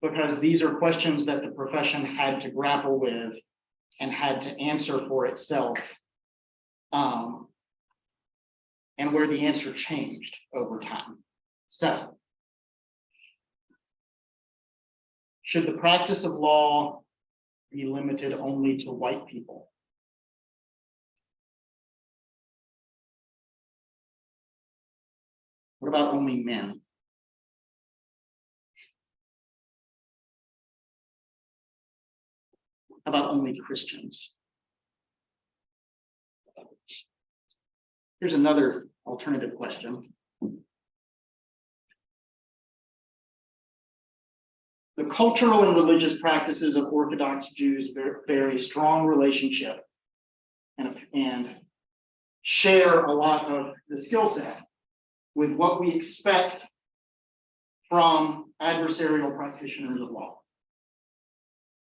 because these are questions that the profession had to grapple with and had to answer for itself. And where the answer changed over time. So, should the practice of law be limited only to white people? What about only men? How about only Christians? Here's another alternative question. The cultural and religious practices of Orthodox Jews bear a strong relationship and share a lot of the skill set with what we expect from adversarial practitioners of law.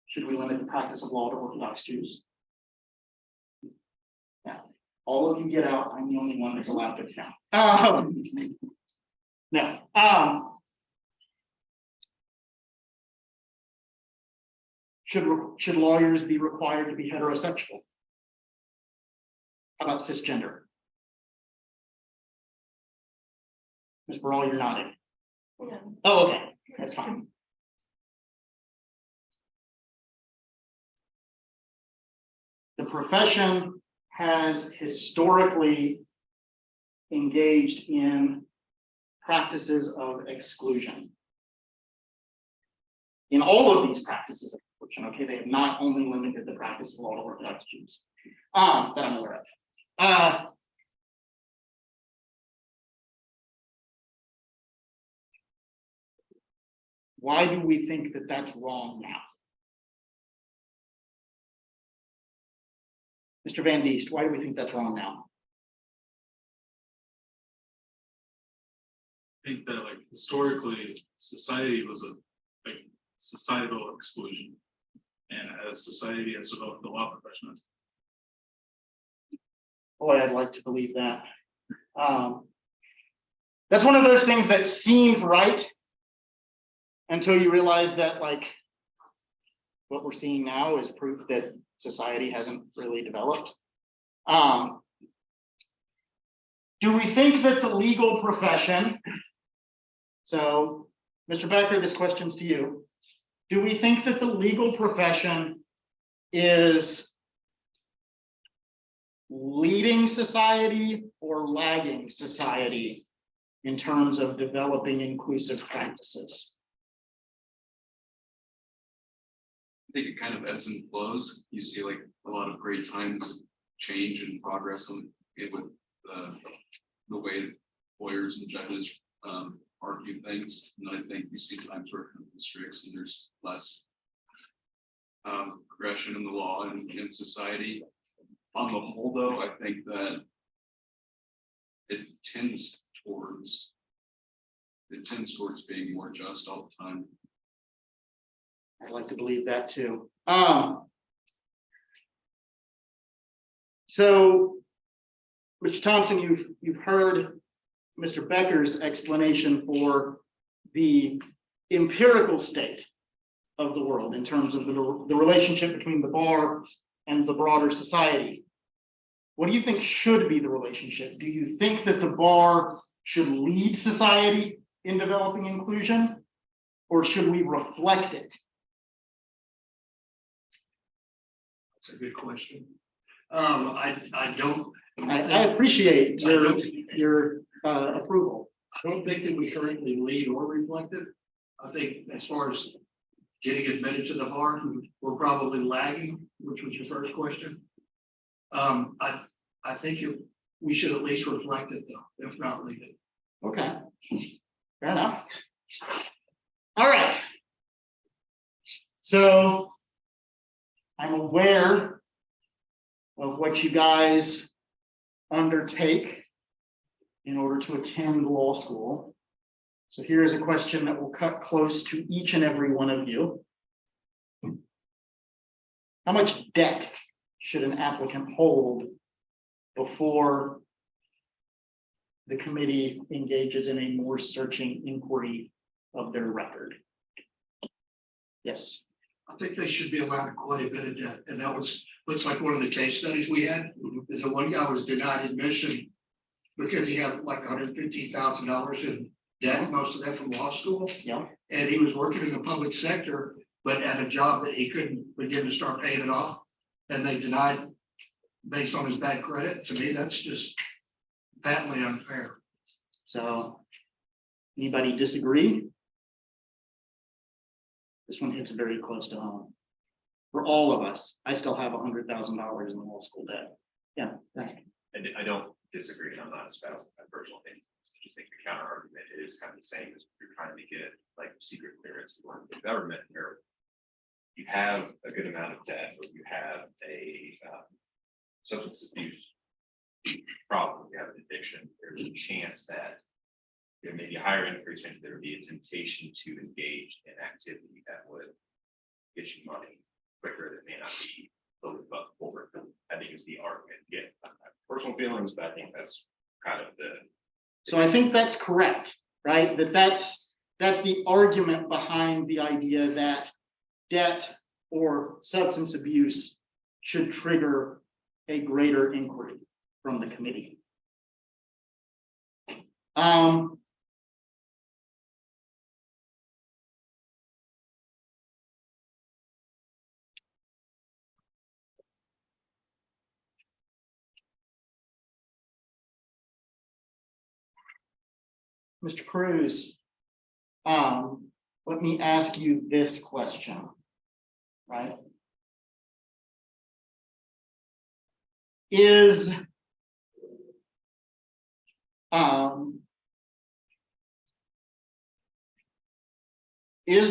Should we limit the practice of law to Orthodox Jews? Yeah, all of you get out. I'm the only one that's allowed to count. No. Should lawyers be required to be heterosexual? How about cisgender? Ms. Barral, you're nodding. Yeah. Oh, okay, that's fine. The profession has historically engaged in practices of exclusion. In all of these practices of exclusion, okay, they have not only limited the practice of law to Orthodox Jews, that I'm aware of. Why do we think that that's wrong now? Mr. Van Diest, why do we think that's wrong now? I think that like historically, society was a like societal exclusion. And as society has developed, the law profession has. Boy, I'd like to believe that. That's one of those things that seems right until you realize that like what we're seeing now is proof that society hasn't really developed. Do we think that the legal profession, so Mr. Becker, this question's to you. Do we think that the legal profession is leading society or lagging society in terms of developing inclusive practices? I think it kind of ebbs and flows. You see like a lot of great times of change and progress on it with the way lawyers and judges argue things. And then I think you see times where it kind of constricts and there's less progression in the law and in society. On the whole, though, I think that it tends towards being more just all the time. I'd like to believe that too. So, Mr. Thompson, you've heard Mr. Becker's explanation for the empirical state of the world in terms of the relationship between the bar and the broader society. What do you think should be the relationship? Do you think that the bar should lead society in developing inclusion, or should we reflect it? That's a good question. I don't. I appreciate your approval. I don't think that we currently lead or reflect it. I think as far as getting admitted to the bar, we're probably lagging, which was your first question. I think we should at least reflect it though, if not lead it. Okay, fair enough. All right. So I'm aware of what you guys undertake in order to attend law school. So here's a question that will cut close to each and every one of you. How much debt should an applicant hold before the committee engages in a more searching inquiry of their record? Yes. I think they should be allowed quite a bit of debt, and that looks like one of the case studies we had, is that one guy was denied admission because he had like $115,000 in debt, most of that from law school. Yeah. And he was working in the public sector, but at a job that he couldn't begin to start paying it off, and they denied based on his bad credit. To me, that's just patently unfair. So anybody disagree? This one hits very close to home. For all of us, I still have $100,000 in law school debt. Yeah. thank you. I don't disagree, and I'm not espousing my personal opinion. I just think the counter argument is kind of the same as you're trying to get like secret clearance for the government where you have a good amount of debt, or you have a substance abuse problem, you have an addiction, there's a chance that there may be a higher increase chance there would be a temptation to engage in activity that would get you money quicker that may not be totally above board. I think is the argument. Yeah, I have personal feelings, but I think that's kind of the. So I think that's correct, right? That's the argument behind the idea that debt or substance abuse should trigger a greater inquiry from the committee. Mr. Cruz, let me ask you this question, right? Is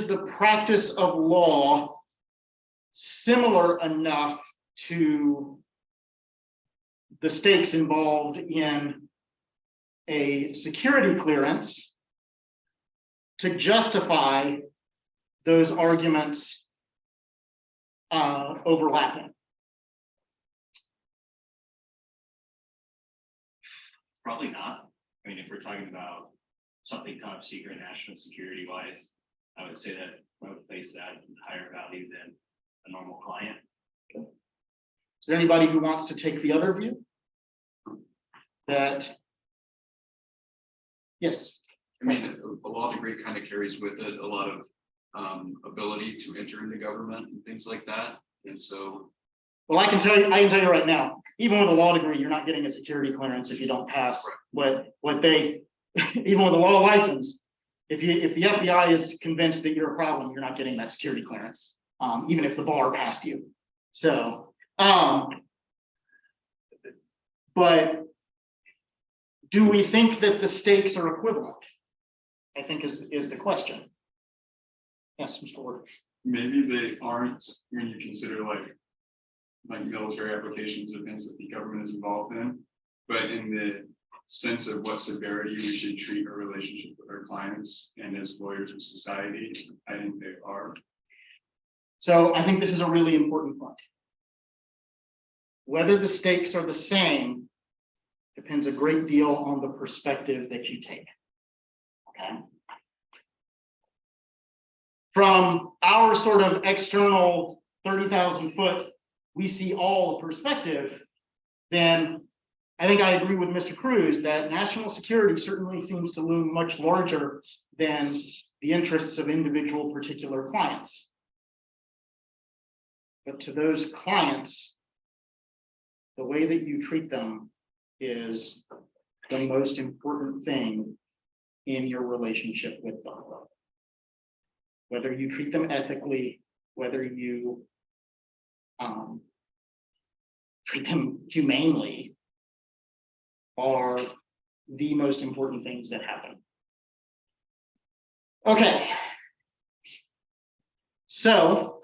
the practice of law similar enough to the stakes involved in a security clearance to justify those arguments overlapping? Probably not. I mean, if we're talking about something top secret, national security wise, I would say that I would place that in higher value than a normal client. Is there anybody who wants to take the other view? That, yes. I mean, a law degree kind of carries with it a lot of ability to enter into government and things like that. And so. Well, I can tell you right now, even with a law degree, you're not getting a security clearance if you don't pass what they, even with a law license. If the FBI is convinced that you're a problem, you're not getting that security clearance, even if the bar passed you. So, but do we think that the stakes are equivalent? I think is the question. Yes, Mr. Ward. maybe they aren't when you consider like military applications or things that the government is involved in. But in the sense of what severity we should treat our relationship with our clients and as lawyers of society, I think they are. So I think this is a really important point. Whether the stakes are the same depends a great deal on the perspective that you take. Okay. From our sort of external 30,000 foot, we see all the perspective, then I think I agree with Mr. Cruz that national security certainly seems to loom much larger than the interests of individual particular clients. But to those clients, the way that you treat them is the most important thing in your relationship with them. Whether you treat them ethically, whether you treat them humanely, are the most important things that happen. Okay. So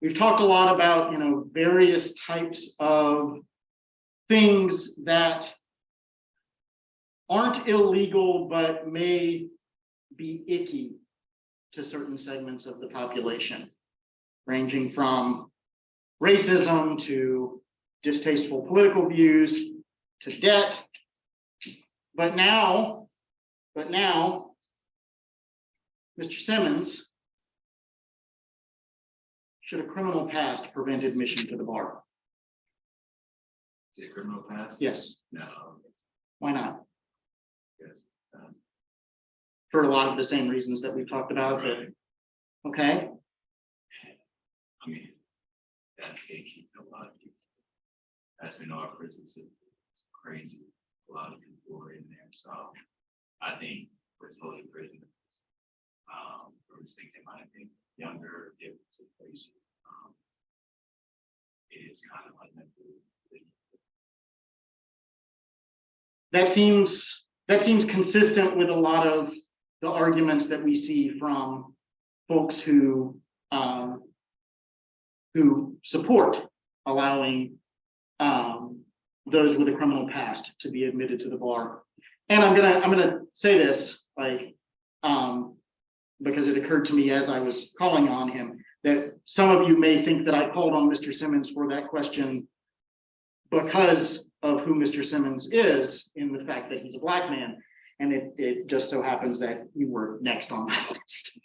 we've talked a lot about, various types of things that aren't illegal, but may be icky to certain segments of the population, ranging from racism to distasteful political views to debt. But now, Mr. Simmons, should a criminal past prevent admission to the bar? Is it criminal past? Yes. No. Why not? Yes. For a lot of the same reasons that we've talked about, but, okay, I mean, that's gatekeeping a lot of people. As we know, our prison system is crazy. A lot of people are in there, so I think with holding prisoners, or was thinking might have been younger, different situation. It is kind of like that. that seems consistent with a lot of the arguments that we see from folks who support allowing those with a criminal past to be admitted to the bar. And I'm gonna say this, because it occurred to me as I was calling on him, that some of you may think that I called on Mr. Simmons for that question because of who Mr. Simmons is, in the fact that he's a Black man. And it just so happens that you were next on my list.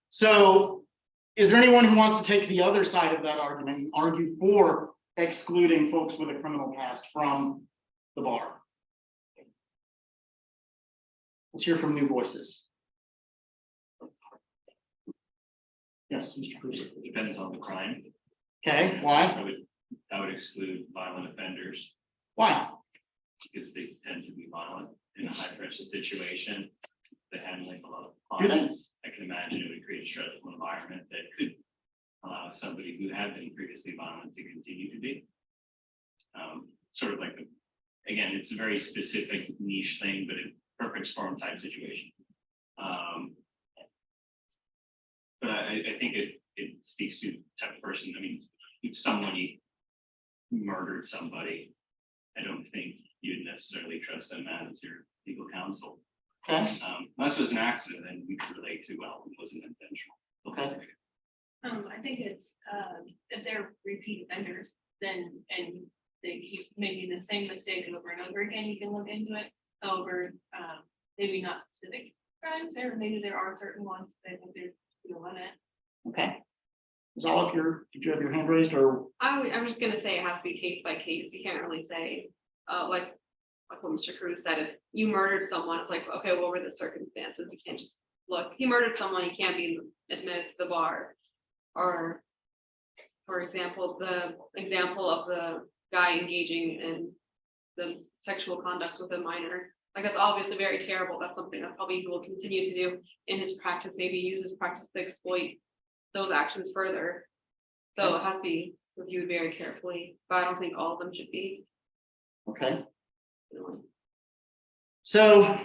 So is there anyone who wants to take the other side of that argument and argue for excluding folks with a criminal past from the bar? Let's hear from new voices. Yes, Mr. Cruz. It depends on the crime. Okay, why? I would exclude violent offenders Why? because they tend to be violent in a high pressure situation. They're handling a lot of Do they? clients. I can imagine it would create a stressful environment that could allow somebody who had been previously violent to continue to be. Sort of like, again, it's a very specific niche thing, but a perfect storm type situation. But I think it speaks to the type of person. I mean, if somebody murdered somebody, I don't think you'd necessarily trust them as your legal counsel. Okay, Unless it was an accident, then we could relate to, well, it wasn't intentional. okay, I think it's, if they're repeat offenders, then, and they keep making the same mistake over and over again, you can look into it over, maybe not specific crimes, or maybe there are certain ones that I think there's a limit. okay. Is all of did you have your hand raised or? I'm just gonna say it has to be case by case. You can't really say, like what Mr. Cruz said, if you murdered someone, it's like, okay, what were the circumstances? You can't just look, he murdered someone, he can't be admitted to the bar. Or, for example, the example of the guy engaging in the sexual conduct with a minor, like that's obviously very terrible. That's something that probably he will continue to do in his practice, maybe use his practice to exploit those actions further. So it has to be reviewed very carefully, but I don't think all of them should be. Okay. So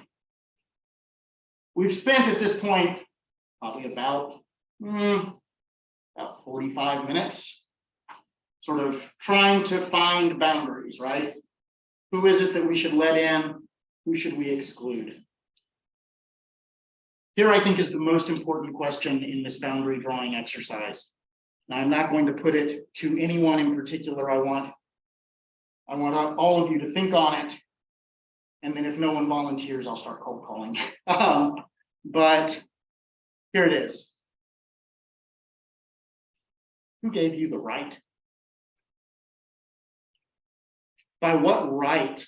we've spent at this point probably about 45 minutes sort of trying to find boundaries, right? Who is it that we should let in? Who should we exclude? Here, I think, is the most important question in this boundary drawing exercise. Now, I'm not going to put it to anyone in particular. I want all of you to think on it. And then if no one volunteers, I'll start cold calling. But here it is. Who gave you the right? By what right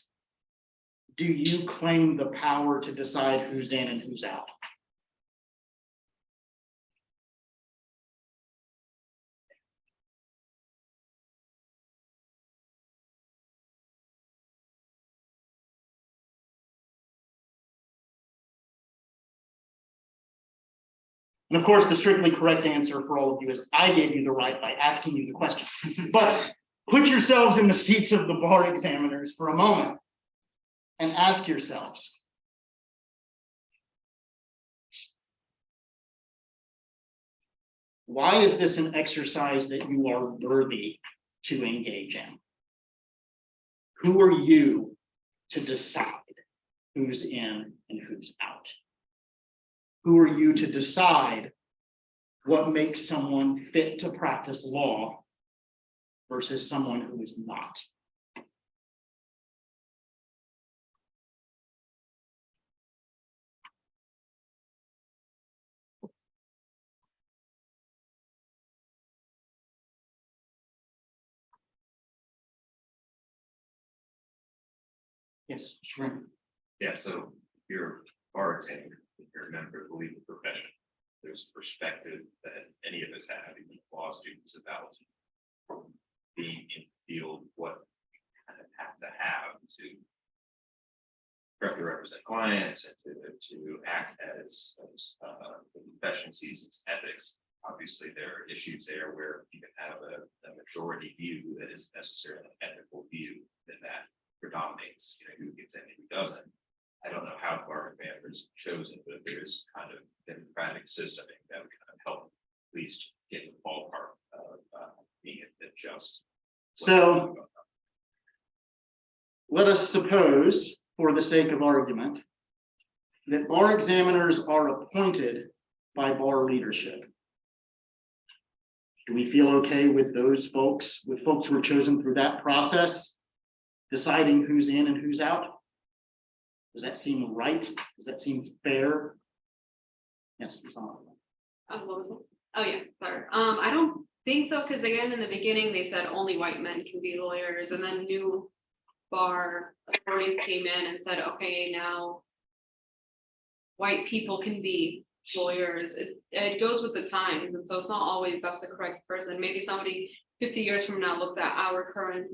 do you claim the power to decide who's in and who's out? And of course, the strictly correct answer for all of you is I gave you the right by asking you the question. But put yourselves in the seats of the bar examiners for a moment and ask yourselves, why is this an exercise that you are worthy to engage in? Who are you to decide who's in and who's out? Who are you to decide what makes someone fit to practice law versus someone who is not? Yes, sure. Yeah, so your bar examiner, if you're a member of the legal profession, there's a perspective that any of us have, even law students, about being in the field, what you kind of have to correctly represent clients and to act as the profession sees its ethics. Obviously, there are issues there where you can have a majority view that isn't necessarily an ethical view, then that predominates, who gets in and who doesn't. I don't know how bar examiners chosen, but there's kind of democratic system that would kind of help at least get the ballpark of being just. So let us suppose, for the sake of argument, that bar examiners are appointed by bar leadership. Do we feel okay with those folks, with folks who are chosen through that process, deciding who's in and who's out? Does that seem right? Does that seem fair? Yes. Oh, yeah, sorry. I don't think so, because again, in the beginning, they said only white men can be lawyers, and then new bar authorities came in and said, okay, now white people can be lawyers. It goes with the times, and so it's not always that's the correct person. Maybe somebody 50 years from now looks at our current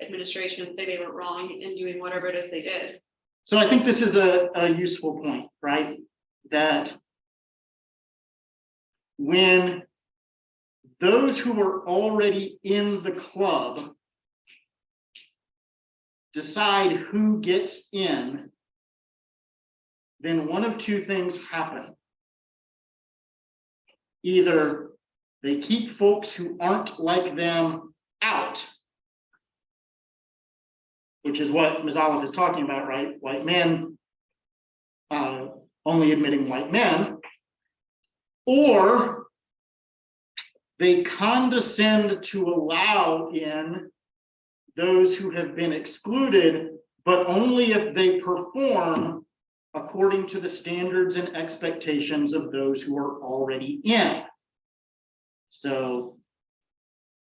administration and say they were wrong in doing whatever it is they did. So I think this is a useful point, right? That when those who are already in the club decide who gets in, then one of two things happen. Either they keep folks who aren't like them out, which is what Ms. Olive is talking about, right? White men only admitting white men, or they condescend to allow in those who have been excluded, but only if they perform according to the standards and expectations of those who are already in. So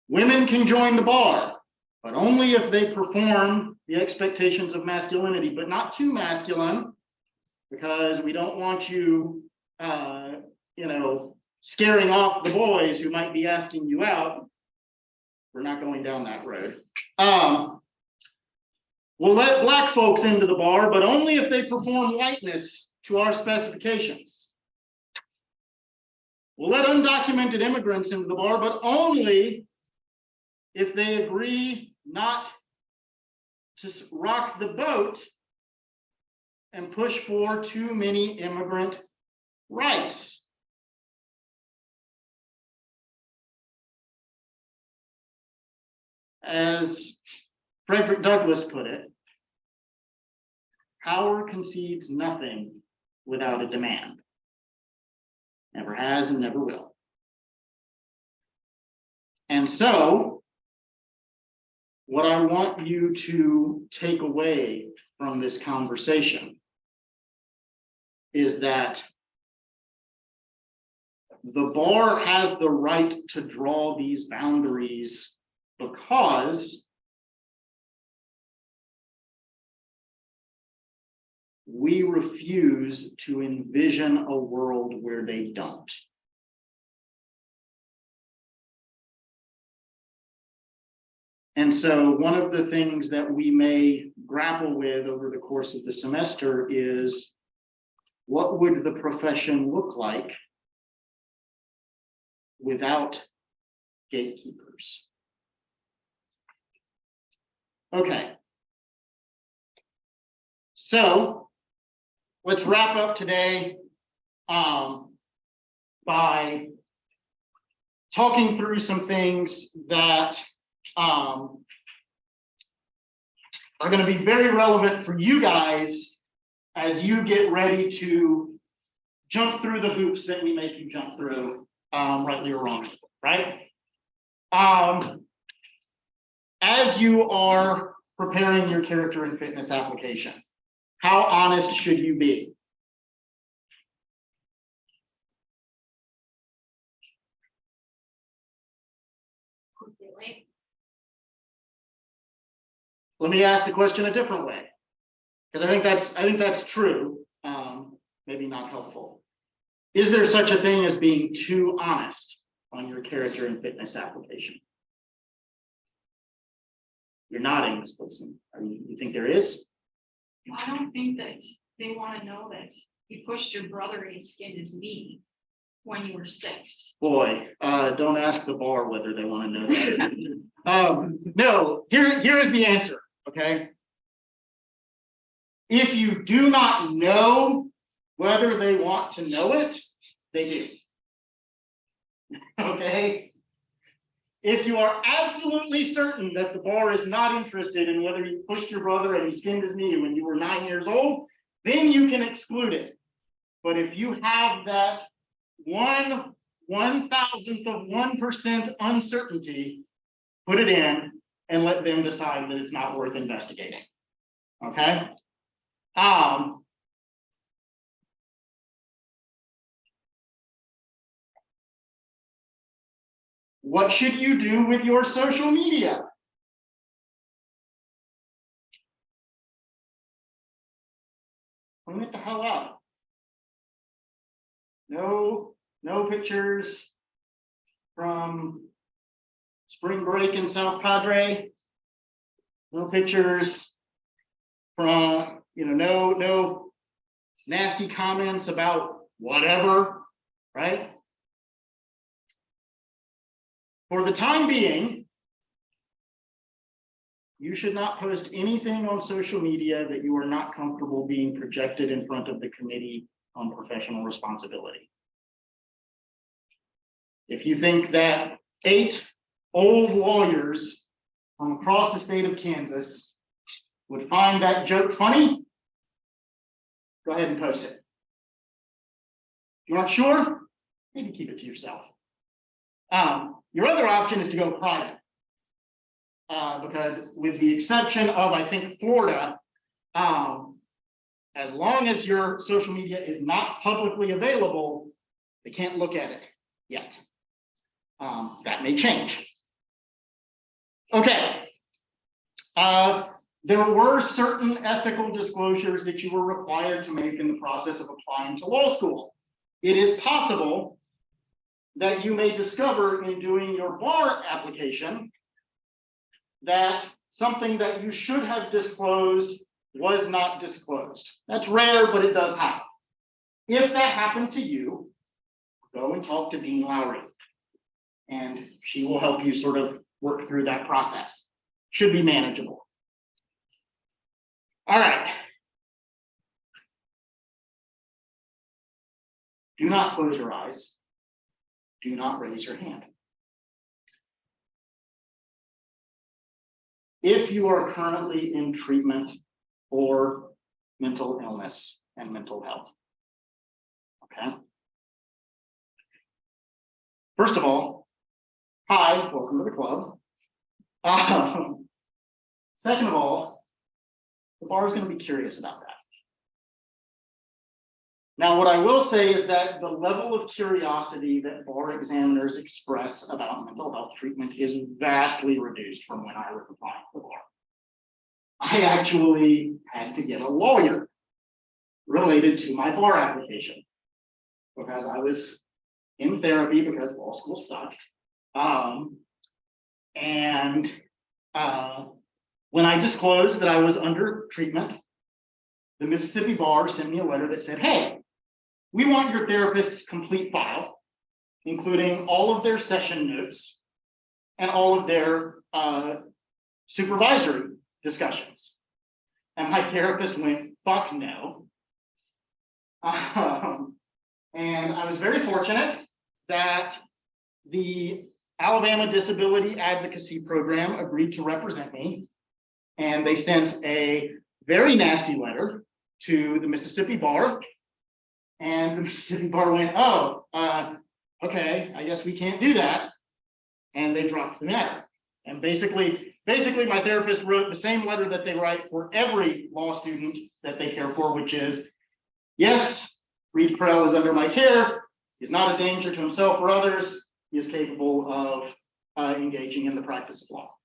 women can join the bar, but only if they perform the expectations of masculinity, but not too masculine, because we don't want you, scaring off the boys who might be asking you out. We're not going down that road. We'll let black folks into the bar, but only if they perform whiteness to our specifications. We'll let undocumented immigrants into the bar, but only if they agree not to rock the boat and push for too many immigrant rights. As Frederick Douglass put it, power concedes nothing without a demand. Never has and never will. And so, what I want you to take away from this conversation is that the bar has the right to draw these boundaries because we refuse to envision a world where they don't. And so one of the things that we may grapple with over the course of the semester is, what would the profession look like without gatekeepers? Okay. So let's wrap up today by talking through some things that are going to be very relevant for you guys as you get ready to jump through the hoops that we make you jump through, rightly or wrongly, right? As you are preparing your character and fitness application, how honest should you be? Completely. Let me ask the question a different way, because I think that's true. Maybe not helpful. Is there such a thing as being too honest on your character and fitness application? You're nodding, Ms. Wilson. You think there is? I don't think that they want to know that you pushed your brother and he skinned his knee when you were 6. Boy, don't ask the bar whether they want to know that. No, here is the answer, okay? If you do not know whether they want to know it, they do. Okay? If you are absolutely certain that the bar is not interested in whether you pushed your brother and he skinned his knee when you were 9 years old, then you can exclude it. But if you have that 1/1000th of 1% uncertainty, put it in and let them decide that it's not worth investigating. Okay? What should you do with your social media? Clean it the hell up. No pictures from spring break in South Padre. No pictures from, no nasty comments about whatever, right? For the time being, you should not post anything on social media that you are not comfortable being projected in front of the committee on professional responsibility. If you think that 8 old lawyers from across the state of Kansas would find that joke funny, go ahead and post it. If you aren't sure, maybe keep it to yourself. Your other option is to go private. Because with the exception of, I think, Florida, as long as your social media is not publicly available, they can't look at it yet. That may change. Okay. There were certain ethical disclosures that you were required to make in the process of applying to law school. It is possible that you may discover in doing your bar application that something that you should have disclosed was not disclosed. That's rare, but it does happen. If that happened to you, go and talk to Dean Lowry, and she will help you sort of work through that process. Should be manageable. All right. Do not close your eyes. Do not raise your hand. If you are currently in treatment for mental illness and mental health. Okay. First of all, hi, welcome to the club. Second of all, the bar is going to be curious about that. Now, what I will say is that the level of curiosity that bar examiners express about mental health treatment is vastly reduced from when I was applying for the bar. I actually had to get a lawyer related to my bar application because I was in therapy because law school sucked. When I disclosed that I was under treatment, the Mississippi Bar sent me a letter that said, hey, we want your therapist's complete file, including all of their session notes and all of their supervisory discussions. And my therapist went, fuck no. And I was very fortunate that the Alabama Disability Advocacy Program agreed to represent me. And they sent a very nasty letter to the Mississippi Bar. And the Mississippi Bar went, oh, okay, I guess we can't do that. And they dropped the matter. And basically, my therapist wrote the same letter that they write for every law student that they care for, which is, yes, Reed Krell is under my care. He's not a danger to himself or others. He is capable of engaging in the practice of law.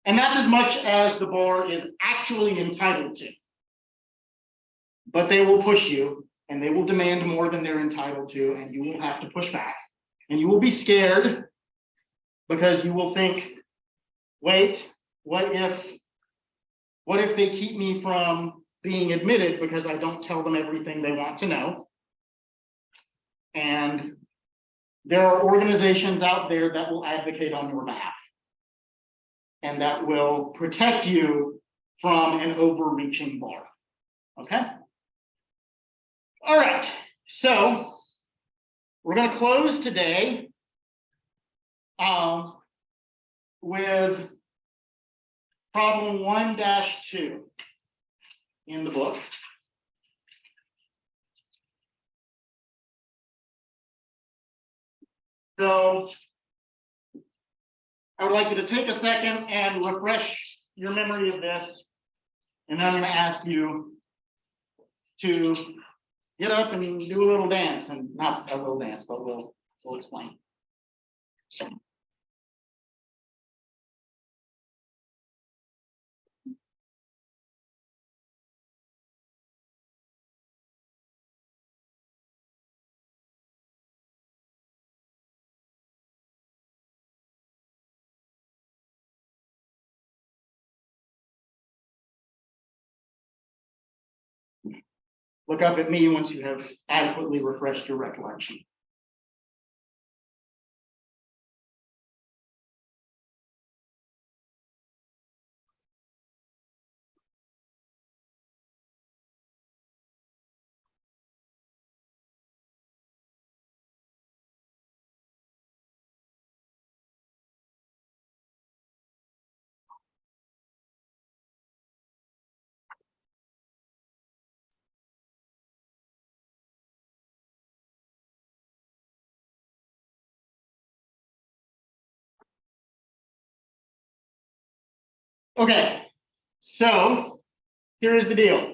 And that's as much as the bar is actually entitled to. But they will push you and they will demand more than they're entitled to, and you will have to push back. And you will be scared because you will think, wait, what if they keep me from being admitted because I don't tell them everything they want to know? And there are organizations out there that will advocate on your behalf and that will protect you from an overreaching bar. Okay? All right, so we're going to close today with problem 1-2 in the book. So I would like you to take a second and refresh your memory of this. And then I'm going to ask you to get up and do a little dance, and not a little dance, but we'll explain. Look up at me once you have adequately refreshed your recollection. Okay, so here's the deal.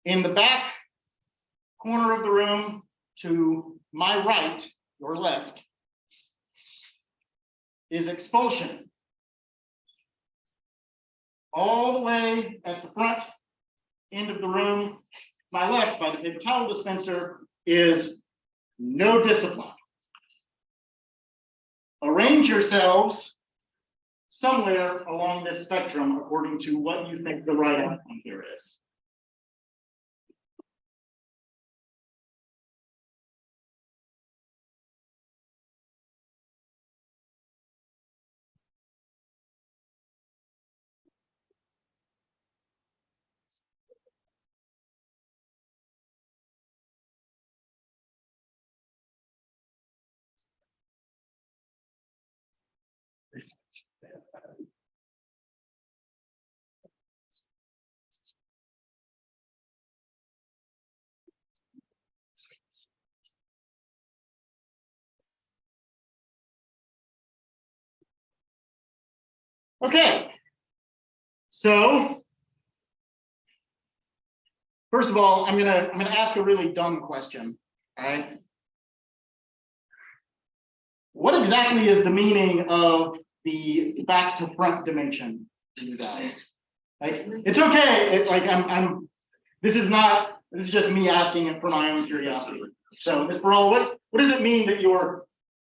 In the back corner of the room to my right, your left, is expulsion. All the way at the front end of the room, my left by the paper towel dispenser, is no discipline. Arrange yourselves somewhere along this spectrum according to what you think the right outcome here is. Okay. So. First of all, I'm gonna ask a really dumb question, all right? What exactly is the meaning of the back to front dimension to you guys? Like, it's okay, this is just me asking it for my own curiosity. So, Ms. Barol, what does it mean that you're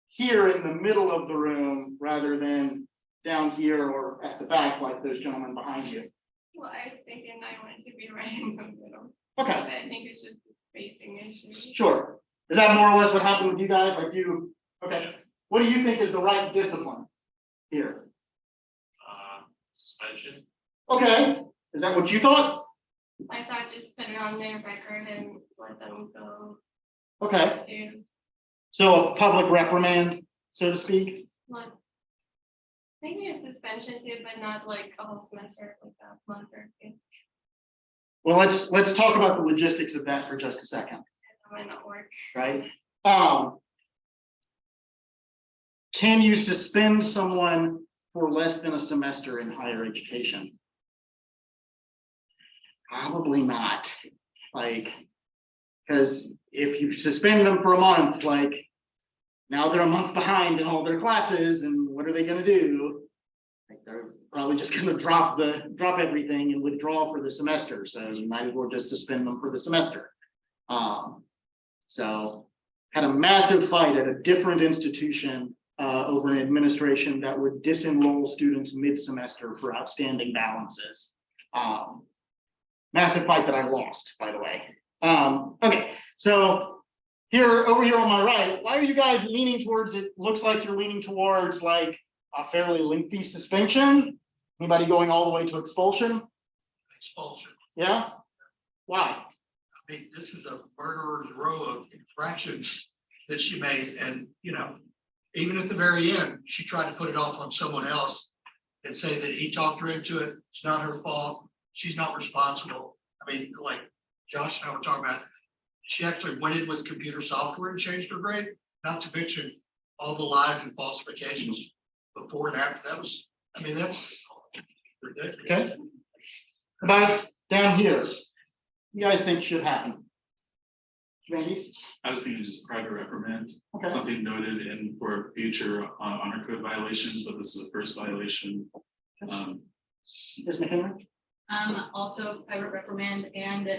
here in the middle of the room rather than down here or at the back like those gentlemen behind you? Well, I was thinking I wanted to be right in the middle. Okay, I think it's just a spacing issue. sure. Is that more or less what happened with you guys? Like you, okay. What do you think is the right discipline here? Suspension. Okay, is that what you thought? I thought just put it on their record and let them go Okay, do so a public reprimand, so to speak? like. Maybe a suspension too, but not like a whole semester, like a month or two. Well, let's talk about the logistics of that for just a second, That might not work. right? Can you suspend someone for less than a semester in higher education? Probably not, like, because if you suspend them for a month, like, now they're a month behind in all their classes, and what are they gonna do? Like, they're probably just gonna drop everything and withdraw for the semester, so you might as well just suspend them for the semester. So had a massive fight at a different institution over an administration that would disenroll students mid-semester for outstanding balances. Massive fight that I lost, by the way. Okay, so over here on my right, why are you guys leaning towards, it looks like you're leaning towards like a fairly lengthy suspension? Anybody going all the way to expulsion? Expulsion. Yeah? Why? I mean, this is a murderer's row of infractions that she made, and, even at the very end, she tried to put it off on someone else and say that he talked her into it, it's not her fault, she's not responsible. I mean, like Josh and I were talking about, she actually went in with computer software and changed her grade, not to mention all the lies and falsifications before and after. That's ridiculous. Okay. About down here, you guys think should happen? Randy? I was thinking just private reprimand, Okay. something noted in for future honor code violations, but this is the first violation. Ms. McHenry? Also private reprimand, and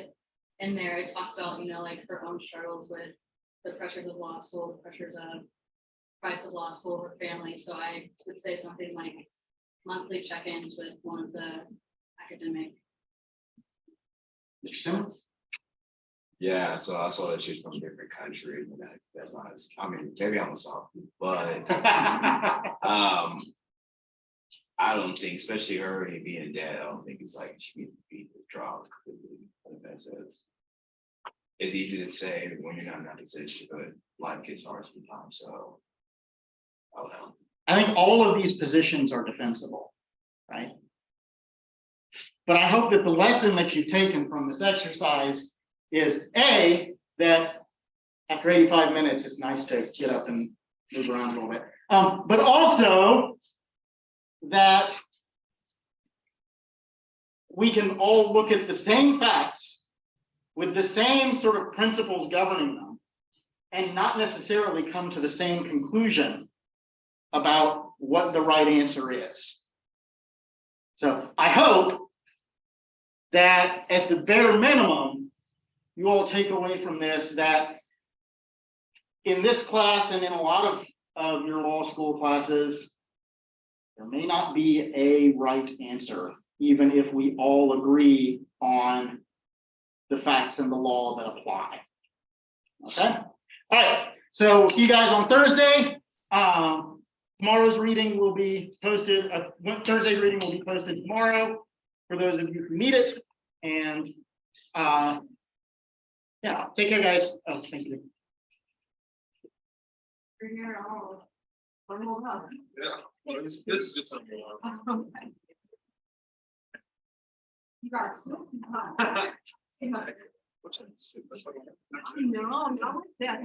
in there, it talks about, like her own struggles with the pressures of law school, the pressures of price of law school, her family. So I would say something like monthly check-ins with one of the academic. Mr. Simmons? Yeah, so I saw that she's from a different country, and that's not as, maybe I'm a sophomore, but I don't think, especially her already being dead, I don't think it's like she needs to be withdrawn completely. It's easy to say when you're not in that position, but life gets hard sometimes, so. I don't know. I think all of these positions are defensible, right? But I hope that the lesson that you've taken from this exercise is A, that after 85 minutes, it's nice to get up and move around a little bit. But also that we can all look at the same facts with the same sort of principles governing them and not necessarily come to the same conclusion about what the right answer is. So I hope that at the bare minimum, you all take away from this that in this class and in a lot of your law school classes, there may not be a right answer, even if we all agree on the facts and the law that apply. Okay? All right. So see you guys on Thursday. Tomorrow's reading will be posted. Thursday's reading will be posted tomorrow for those of you who need it. And yeah, take care, guys. Oh, thank you. Yeah, well, This is just something. You got so. What's that? No, not with that.